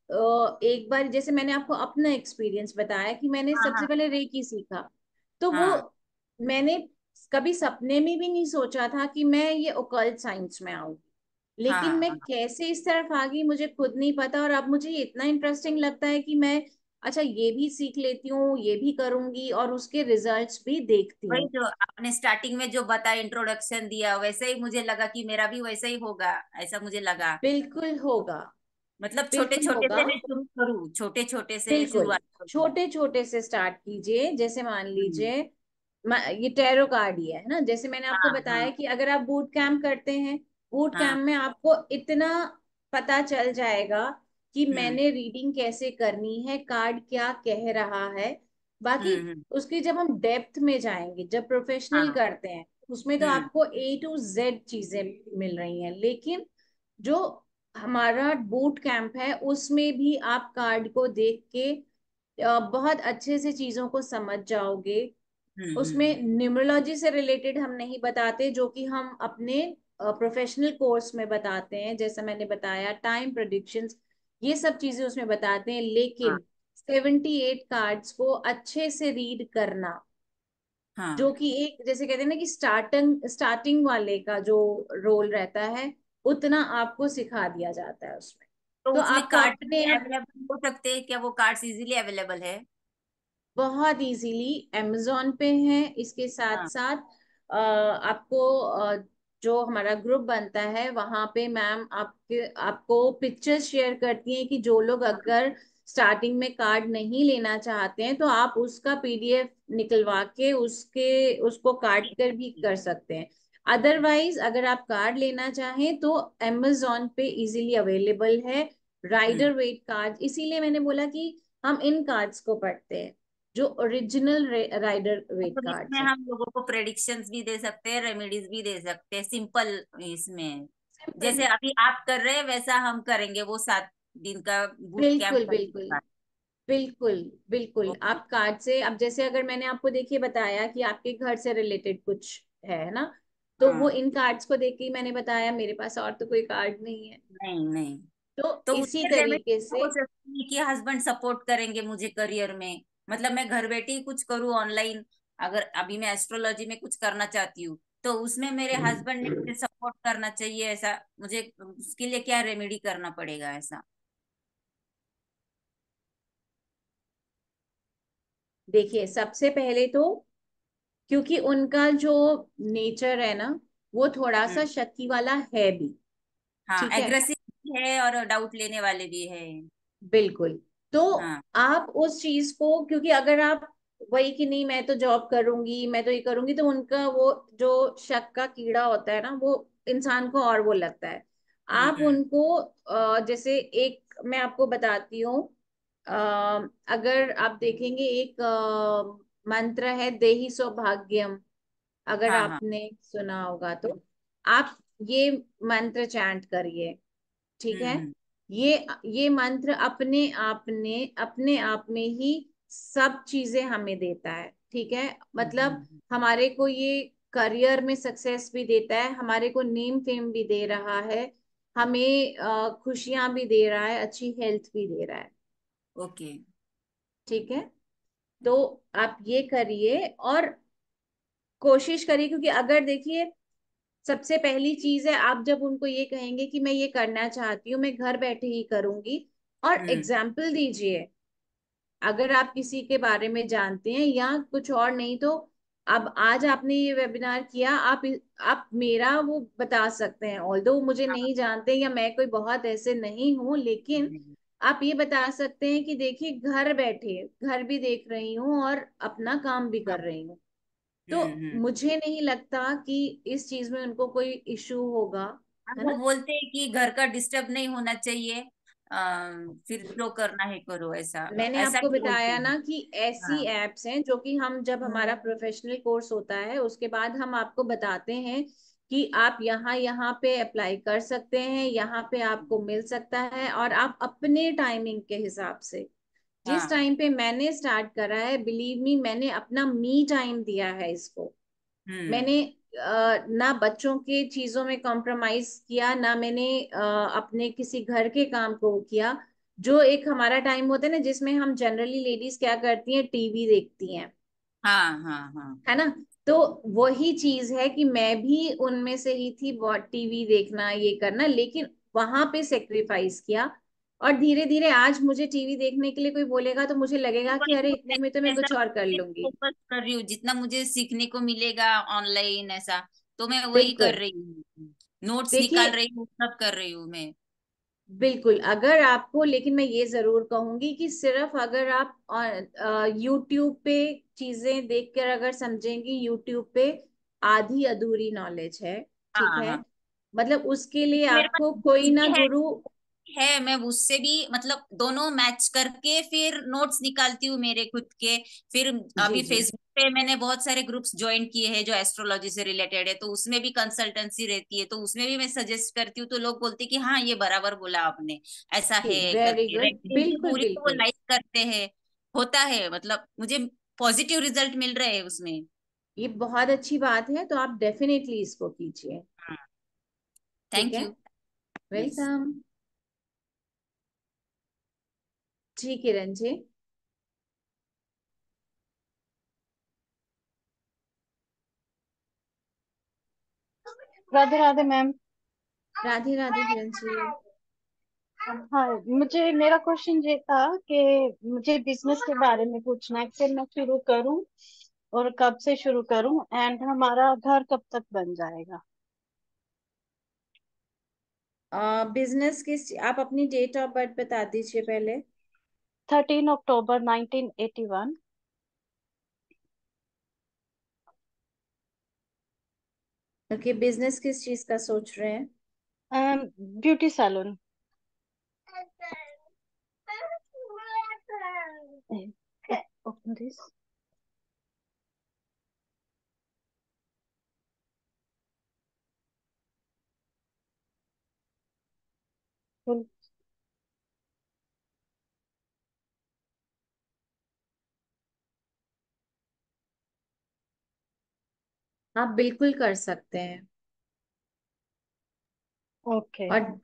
एक बार, जैसे मैंने आपको अपना एक्सपीरियंस बताया कि मैंने हाँ सबसे हाँ पहले रेकी सीखा, तो वो हाँ मैंने कभी सपने में भी नहीं सोचा था कि मैं ये ओकल्ट साइंस में आऊंगी, लेकिन हाँ मैं हाँ। कैसे इस तरफ आ गई मुझे खुद नहीं पता, और अब मुझे ये इतना इंटरेस्टिंग लगता है कि मैं अच्छा ये भी सीख लेती हूँ, ये भी करूंगी और उसके रिजल्ट्स भी देखती वही हूँ। जो आपने स्टार्टिंग में जो बताया, इंट्रोडक्शन दिया, वैसे ही मुझे लगा कि मेरा भी वैसा ही होगा, ऐसा मुझे लगा। बिल्कुल होगा, मतलब छोटे बिल्कुल छोटे होगा। से मैं शुरू करूँ, छोटे छोटे से बिल्कुल शुरुआत करूँ। छोटे छोटे से स्टार्ट कीजिए, जैसे मान हम्म। लीजिए ये टैरो कार्ड ही है ना, जैसे मैंने आपको हाँ बताया हाँ कि अगर आप बूट कैंप करते हैं, बूट हाँ। कैंप में आपको इतना पता चल जाएगा कि हम्म मैंने रीडिंग कैसे करनी है, कार्ड क्या कह रहा है। बाकी हम्म। उसकी जब हम डेप्थ में जाएंगे, जब प्रोफेशनल हाँ। करते हैं, उसमें तो हम्म। आपको A to Z चीजें मिल रही हैं, लेकिन जो हमारा बूट कैंप है उसमें भी आप कार्ड को देख के बहुत अच्छे से चीजों को समझ जाओगे। उसमें हम्म। न्यूमरोलॉजी से रिलेटेड हम नहीं बताते, जो कि हम अपने प्रोफेशनल कोर्स में बताते हैं, जैसा मैंने बताया टाइम प्रेडिक्शंस, ये सब चीजें उसमें बताते हैं, हाँ लेकिन 78 कार्ड्स को अच्छे से रीड करना, जो हाँ। कि एक जैसे कहते हैं ना कि स्टार्टिंग स्टार्टिंग वाले का जो रोल रहता है, उतना आपको सिखा दिया जाता है उसमें। तो तो उसमें आपको कार्ड भी अपने आप अवेलेबल हो सकते हैं क्या? वो कार्ड्स इजीली अवेलेबल है? बहुत इजीली अमेजोन पे हैं, इसके साथ हाँ साथ आपको जो हमारा ग्रुप बनता है वहां पे मैम आपको पिक्चर्स शेयर करती हैं कि जो लोग हाँ। अगर स्टार्टिंग में कार्ड नहीं लेना चाहते हैं तो आप उसका PDF निकलवा के उसको काट ठीक कर है, भी ठीक कर है। सकते हैं। ओके। अदरवाइज अगर आप कार्ड लेना चाहें तो अमेजोन पे इजीली अवेलेबल है हम्म। राइडर वेट कार्ड, इसीलिए मैंने बोला कि हम इन कार्ड्स को पढ़ते हैं, जो ओरिजिनल राइडर वेट मतलब इसमें कार्ड्स हैं। हम लोगों को प्रेडिक्शंस भी दे सकते हैं, रेमेडीज भी दे सकते हैं, सिंपल इसमें। सिंपल, जैसे अभी आप कर रहे हैं वैसा हम करेंगे, वो 7 दिन का बूट कैंप बिल्कुल करने के बिल्कुल बाद। बिल्कुल बिल्कुल। ओके। आप कार्ड से, अब जैसे अगर मैंने आपको देखिए बताया कि आपके घर से रिलेटेड कुछ है ना, तो वो हाँ। इन कार्ड्स को देख के ही मैंने बताया, मेरे पास और तो कोई कार्ड नहीं है। नहीं नहीं। तो तो इसी उसके तरीके रेमेडी से हो सकती है कि हस्बैंड सपोर्ट करेंगे मुझे करियर में? मतलब मैं घर बैठे ही कुछ करूँ ऑनलाइन, अगर अभी मैं एस्ट्रोलॉजी में कुछ करना चाहती हूँ, तो उसमें मेरे हस्बैंड ने मुझे सपोर्ट करना चाहिए ऐसा? मुझे उसके लिए क्या रेमेडी करना पड़ेगा ऐसा? देखिए, सबसे पहले तो क्योंकि उनका जो नेचर है ना वो थोड़ा सा हम्म। शक्ति वाला है भी, हाँ, ठीक है। एग्रेसिव भी है और डाउट लेने वाले भी है। बिल्कुल। तो हाँ। आप उस चीज को, क्योंकि अगर आप वही कि नहीं मैं तो जॉब करूंगी, मैं तो ये करूंगी, तो उनका वो जो शक का कीड़ा होता है ना वो इंसान को और वो लगता है। आप हम्म। उनको जैसे एक मैं आपको बताती हूँ, अ, अगर आप देखेंगे एक मंत्र है देहि सौभाग्यम, अगर हाँ हाँ। आपने सुना होगा तो आप ये मंत्र चैंट करिए, ठीक है। हम्म। ये मंत्र अपने आप में ही सब चीजें हमें देता है, ठीक है। मतलब हमारे को ये करियर में सक्सेस भी देता है, हमारे को नेम फेम भी दे रहा है, हमें खुशियां भी दे रहा है, अच्छी हेल्थ भी दे रहा है। ओके। ठीक है, तो आप ये करिए और कोशिश करिए, क्योंकि अगर देखिए सबसे पहली चीज है, आप जब उनको ये कहेंगे कि मैं ये करना चाहती हूँ, मैं घर बैठे ही करूंगी, और हम्म एग्जाम्पल दीजिए। अगर आप किसी के बारे में जानते हैं या कुछ और नहीं तो, अब आज आपने ये वेबिनार किया, आप मेरा वो बता सकते हैं, ऑल्दो मुझे नहीं जानते या मैं कोई बहुत ऐसे नहीं हूं, लेकिन हम्म आप ये बता सकते हैं कि देखिए घर बैठे घर भी देख रही हूँ और अपना काम भी कर रही हूँ। तो हम्म। मुझे नहीं लगता कि इस चीज में उनको कोई इशू होगा, हाँ, है वो ना। बोलते हैं कि घर का डिस्टर्ब नहीं होना चाहिए, फिर जो करना है करो, ऐसा मैंने ऐसा आपको भी बोलते बताया हैं। ना कि ऐसी हाँ एप्स हैं जो कि हम जब हमारा प्रोफेशनल कोर्स होता है उसके बाद हम आपको बताते हैं कि आप यहाँ यहाँ पे अप्लाई कर सकते हैं, यहाँ पे आपको मिल सकता है, और आप अपने टाइमिंग के हिसाब से, जिस हाँ। टाइम पे मैंने स्टार्ट करा है, बिलीव मी, मैंने अपना मी टाइम दिया है इसको। हम्म। मैंने ना बच्चों के चीजों में कॉम्प्रोमाइज किया, ना मैंने अपने किसी घर के काम को किया। जो एक हमारा टाइम होता है ना, जिसमें हम जनरली लेडीज क्या करती हैं, टीवी देखती हैं, हाँ हाँ हाँ। है ना। तो वही चीज है कि मैं भी उनमें से ही थी, बहुत टीवी देखना ये करना, लेकिन वहां पे सेक्रीफाइस किया। और धीरे धीरे आज मुझे टीवी देखने के लिए कोई बोलेगा तो मुझे लगेगा कि वही अरे तो, इतने में तो मैं ऐसा कुछ और कर लूंगी। फोकस कर रही हूँ, जितना मुझे सीखने को मिलेगा ऑनलाइन ऐसा, तो मैं वही कर बिल्कुल। रही हूँ। नोट्स निकाल देखिए, रही हूँ, सब कर रही हूँ मैं। बिल्कुल, अगर आपको, लेकिन मैं ये जरूर कहूंगी कि सिर्फ अगर आप यूट्यूब पे चीजें देखकर अगर समझेंगी, यूट्यूब पे आधी अधूरी नॉलेज है। ठीक हाँ है, हाँ। मतलब उसके लिए मेरे पास आपको कोई ना दीदी गुरु। है, मैं उससे भी मतलब दोनों मैच करके फिर नोट्स निकालती हूँ मेरे खुद के। फिर जी अभी जी। फेसबुक पे मैंने बहुत सारे ग्रुप्स ज्वाइन किए हैं जो एस्ट्रोलॉजी से रिलेटेड है, तो उसमें भी कंसल्टेंसी रहती है, तो उसमें भी मैं सजेस्ट करती हूँ, तो लोग बोलते हैं कि हाँ ये बराबर बोला आपने, ऐसा है वेरी करके गुड, रेटिंग भी बिल्कुल पूरी तो वो बिल्कुल। लाइक करते हैं। होता है, मतलब मुझे पॉजिटिव रिजल्ट मिल रहे हैं उसमें। ये बहुत अच्छी बात है, तो आप डेफिनेटली इसको कीजिए। ठीक थैंक है, यू। यस। वेलकम। जी किरण जी। राधे राधे मैम। राधे राधे किरण जी। हाँ, मुझे मेरा क्वेश्चन ये था कि मुझे बिजनेस के बारे में पूछना है कि मैं शुरू करूं और कब से शुरू करूं एंड हमारा घर कब तक बन जाएगा। बिजनेस किस, आप अपनी डेट ऑफ बर्थ बता दीजिए पहले। 13 अक्टूबर 1981। ओके, बिजनेस किस चीज का सोच रहे हैं। Beauty salon. Open this. आप बिल्कुल कर सकते हैं। ओके। और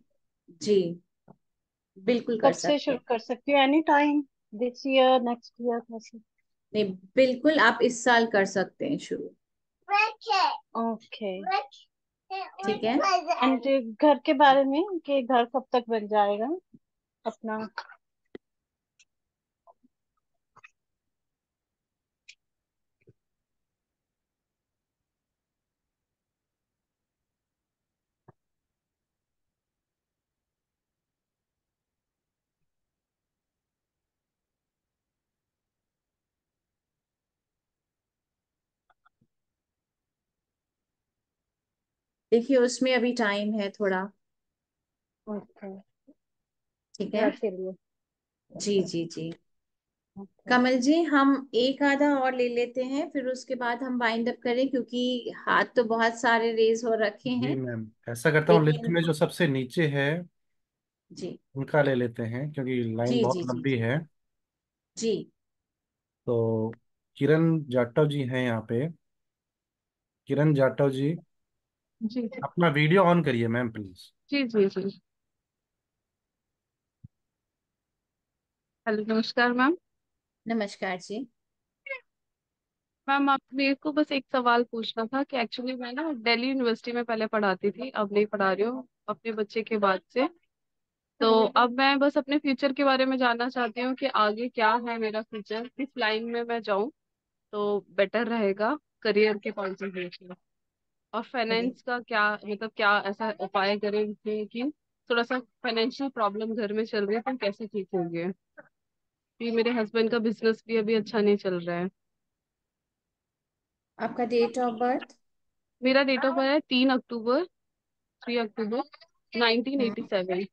जी, बिल्कुल कर कब से सकते शुरू हैं। कर सकती हूँ, any time, this year, next year, कैसे? नहीं, बिल्कुल आप इस साल कर सकते हैं शुरू। ओके। ठीक है। एंड घर के बारे में कि घर कब तक बन जाएगा अपना। देखिए उसमें अभी टाइम है थोड़ा। ओके। ठीक है। घर के लिए। जी जी जी। ओके। कमल जी, हम एक आधा और ले लेते हैं, फिर उसके बाद हम वाइंड अप करें, क्योंकि हाथ तो बहुत सारे रेज हो रखे जी हैं। मैम, ऐसा करता हूँ लिस्ट लेकिन में जो सबसे नीचे है जी उनका ले लेते हैं, क्योंकि लाइन जी बहुत जी जी लंबी जी है। जी। तो किरण जाटव जी हैं यहाँ पे। किरण जाटव जी, जी अपना वीडियो ऑन करिए मैम प्लीज। जी जी जी। हेलो, नमस्कार मैम। नमस्कार जी। मैम आप मेरे को बस एक सवाल पूछना था कि एक्चुअली मैं ना दिल्ली यूनिवर्सिटी में पहले पढ़ाती थी, अब नहीं पढ़ा रही हूँ अपने बच्चे के बाद से। तो अब मैं बस अपने फ्यूचर के बारे में जानना चाहती हूँ कि आगे क्या है मेरा फ्यूचर, किस लाइन में मैं जाऊँ तो बेटर रहेगा करियर के पॉइंट ऑफ व्यू से। और अरे, फाइनेंस का क्या मतलब क्या ऐसा उपाय करें कि थोड़ा सा फाइनेंशियल प्रॉब्लम घर में चल रही है तो कैसे ठीक होंगे, क्योंकि मेरे हस्बैंड का बिजनेस भी अभी अच्छा नहीं चल रहा है। आपका डेट ऑफ बर्थ? मेरा डेट ऑफ बर्थ है 3 अक्टूबर, 3 अक्टूबर 1987।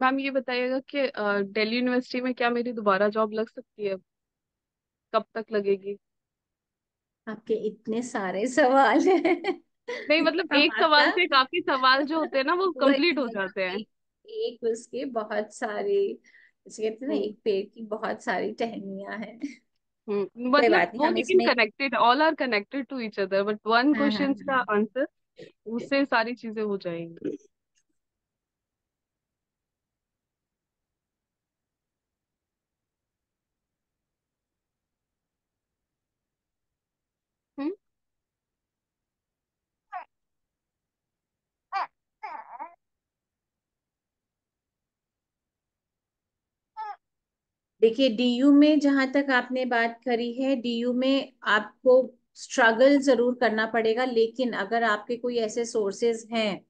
मैम ये बताइएगा कि दिल्ली यूनिवर्सिटी में क्या मेरी दोबारा जॉब लग सकती है, कब तक लगेगी? आपके इतने सारे सवाल हैं। नहीं मतलब हम एक आपका सवाल से काफी सवाल जो होते हैं ना वो वही कंप्लीट हो मतलब जाते हैं। एक उसके बहुत सारे, जैसे कहते हैं ना, हम्म एक पेड़ की बहुत सारी टहनियां हैं। कोई मतलब बात नहीं, वो हम लेकिन इसमें। Connected, all are connected to each other, but one हाँ हाँ क्वेश्चन का हाँ। आंसर उससे सारी चीजें हो जाएंगी। हम्म देखिए, डीयू में जहां तक आपने बात करी है, डीयू में आपको स्ट्रगल जरूर करना पड़ेगा, लेकिन अगर आपके कोई ऐसे सोर्सेज हैं,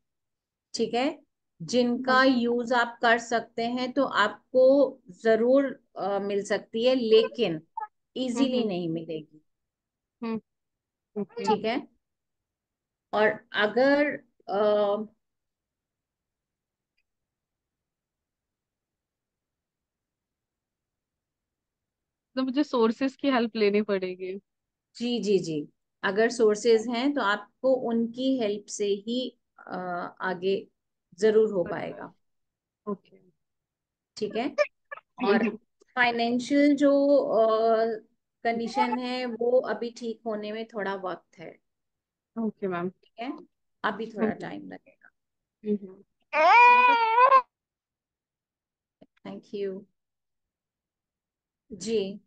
ठीक है, जिनका हम्म यूज आप कर सकते हैं, तो आपको जरूर मिल सकती है, लेकिन इजीली हम्म नहीं मिलेगी। हम्म ओके। ठीक है। और अगर तो मुझे सोर्सेज की हेल्प लेनी पड़ेगी। जी जी जी, अगर सोर्सेज हैं तो आपको उनकी हेल्प से ही आगे जरूर हो पाएगा। ओके। ठीक है। और फाइनेंशियल जो कंडीशन है वो अभी ठीक होने में थोड़ा वक्त है। Okay ma'am. ठीक है, अभी थोड़ा हम्म टाइम लगेगा। हम्म थैंक यू। जी,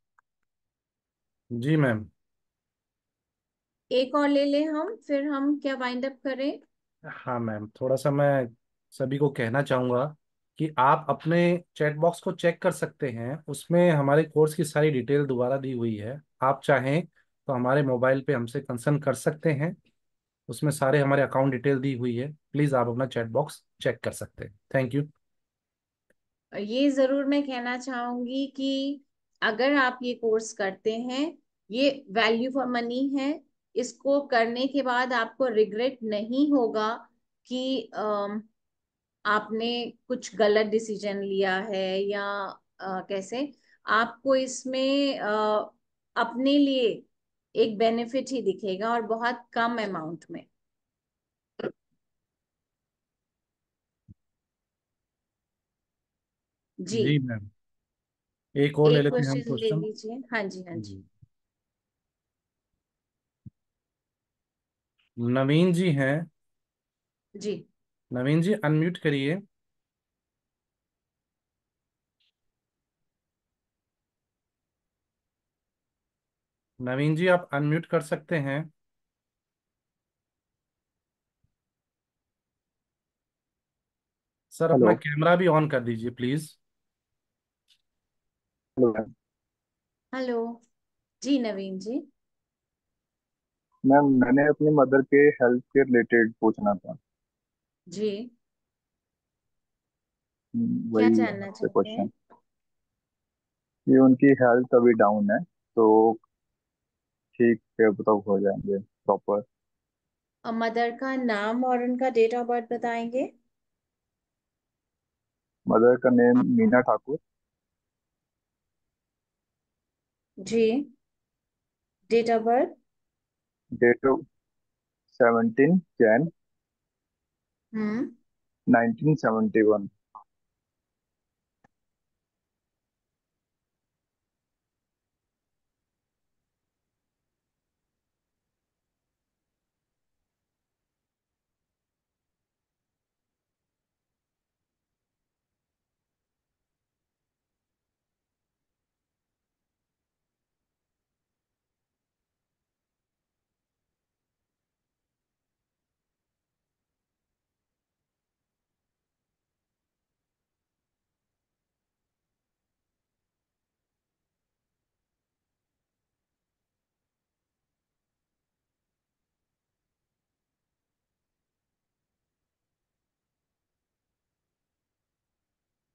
जी मैम। एक और ले ले हम, फिर हम क्या वाइंड अप करें? हाँ मैम, थोड़ा सा मैं सभी को कहना चाहूँगा कि आप अपने चैट बॉक्स को चेक कर सकते हैं, उसमें हमारे कोर्स की सारी डिटेल दोबारा दी हुई है। आप चाहें तो हमारे मोबाइल पे हमसे कंसर्न कर सकते हैं, उसमें सारे हमारे अकाउंट डिटेल दी हुई है। प्लीज़ आप अपना चैट बॉक्स चेक कर सकते हैं। Thank you. ये जरूर मैं कहना चाहूंगी कि अगर आप ये कोर्स करते हैं, ये वैल्यू फॉर मनी है। इसको करने के बाद आपको रिग्रेट नहीं होगा कि आपने कुछ गलत डिसीजन लिया है, या कैसे, आपको इसमें अपने लिए एक बेनिफिट ही दिखेगा, और बहुत कम अमाउंट में। जी, जी मैम, एक और ले एक लेते हैं हम क्वेश्चन ले क्वेश्चन। लीजिए। हाँ जी, हाँ जी। जी, नवीन जी हैं। जी, नवीन जी अनम्यूट करिए। नवीन जी आप अनम्यूट कर सकते हैं। सर अपना हेलो। कैमरा भी ऑन कर दीजिए प्लीज। Hello ma'am. हेलो। जी नवीन जी, मैम मैंने अपनी मदर के हेल्थ के रिलेटेड पूछना था। जी, क्या वही जानना आपसे चाहते हैं? क्वेश्चन कि उनकी हेल्थ अभी डाउन है, तो ठीक है मतलब हो जाएंगे प्रॉपर। और मदर का नाम और उनका डेट ऑफ बर्थ बताएंगे? मदर का नेम मीना ठाकुर। जी। Date of birth. Date of 17 Jan हम्म। 1971।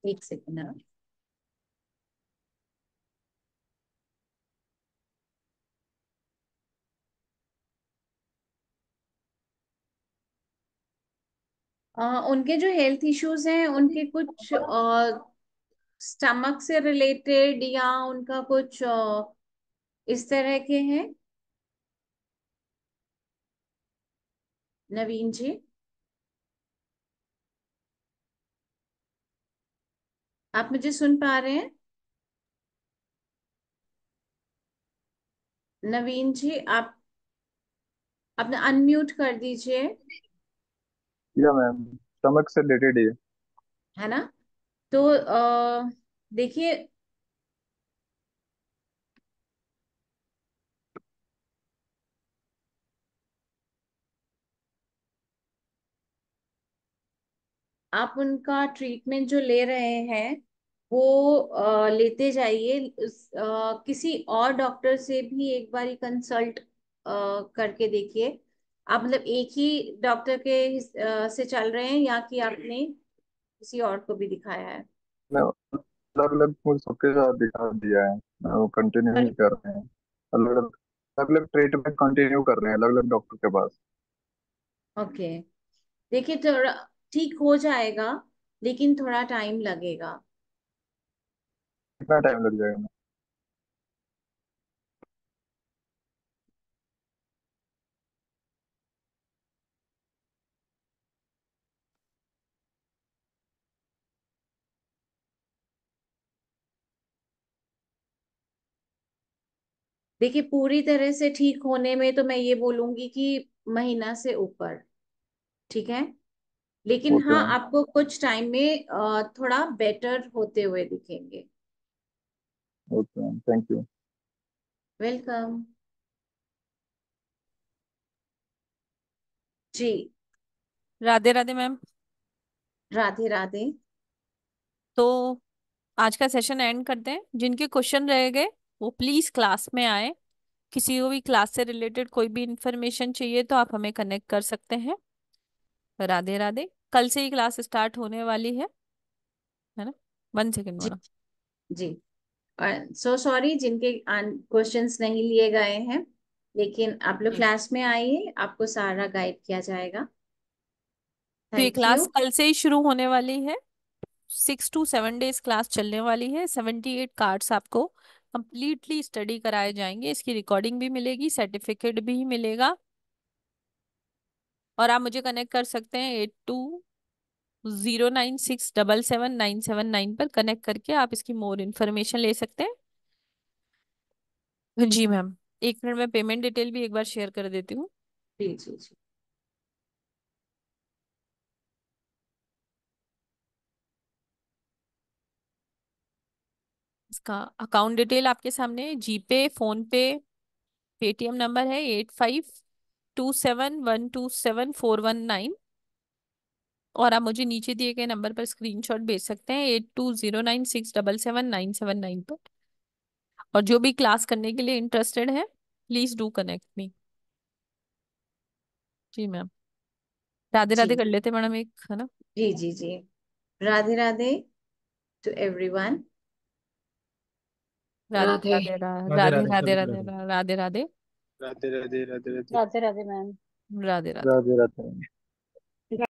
एक सेकंड। उनके जो हेल्थ इश्यूज हैं, उनके कुछ स्टमक से रिलेटेड या उनका कुछ इस तरह के हैं? नवीन जी, आप मुझे सुन पा रहे हैं? नवीन जी, आप अपना अनम्यूट कर दीजिए। या मैम, स्टमक से रिलेटेड ही है। है ना? तो देखिए, आप उनका ट्रीटमेंट जो ले रहे हैं वो लेते जाइए। किसी और डॉक्टर से भी एक बार कंसल्ट करके देखिए। आप मतलब एक ही डॉक्टर के से चल रहे हैं या कि आपने किसी और को भी दिखाया है? मैं अलग अलग मुझे सबके साथ दिखा दिया है, वो कंटिन्यू ही कर रहे हैं। अलग अलग ट्रीटमेंट कंटिन्यू कर रहे हैं अलग अलग डॉक्टर के पास। ओके। देखिए, थोड़ा ठीक हो जाएगा, लेकिन थोड़ा टाइम लगेगा। कितना टाइम लग जाएगा? देखिए, पूरी तरह से ठीक होने में तो मैं ये बोलूंगी कि महीना से ऊपर। ठीक है। लेकिन ओके हाँ, मैम। आपको कुछ टाइम में थोड़ा बेटर होते हुए दिखेंगे। Okay ma'am, thank you. Welcome. जी। राधे राधे मैम। राधे राधे। तो आज का सेशन एंड करते हैं। जिनके क्वेश्चन रह गए वो प्लीज क्लास में आए। किसी को भी क्लास से रिलेटेड कोई भी इंफॉर्मेशन चाहिए तो आप हमें कनेक्ट कर सकते हैं। राधे राधे। कल से ही क्लास स्टार्ट होने वाली है ना? 1 सेकेंड जी। मैडम। जी। सो सॉरी जिनके क्वेश्चंस नहीं लिए गए हैं, लेकिन आप लोग जी। क्लास में आइए, आपको सारा गाइड किया जाएगा। तो ये थैंक क्लास यू। कल से ही शुरू होने वाली है। 6 to 7 डेज क्लास चलने वाली है। 78 कार्ड्स आपको कंप्लीटली स्टडी कराए जाएंगे। इसकी रिकॉर्डिंग भी मिलेगी, सर्टिफिकेट भी मिलेगा। और आप मुझे कनेक्ट कर सकते हैं 8209677979 पर। कनेक्ट करके आप इसकी मोर इन्फॉर्मेशन ले सकते हैं। जी मैम। 1 मिनट में पेमेंट डिटेल भी एक बार शेयर कर देती हूँ। जी जी जी। इसका अकाउंट डिटेल आपके सामने है। जीपे, फोन पे, पेटीएम नंबर है 8527127419। और आप मुझे नीचे दिए गए नंबर पर स्क्रीनशॉट भेज सकते हैं 8209677979 पर। और जो भी क्लास करने के लिए इंटरेस्टेड है प्लीज डू कनेक्ट मी। जी मैम। राधे राधे जी कर लेते मैडम एक, है ना? जी जी जी। Radhe Radhe to everyone. राधे राधे। राधे राधे राधे राधे राधे सभी को राधे राधे। राधे राधे राधे राधे राधे राधे। राधे राधे मैम। राधे राधे। राधे राधे।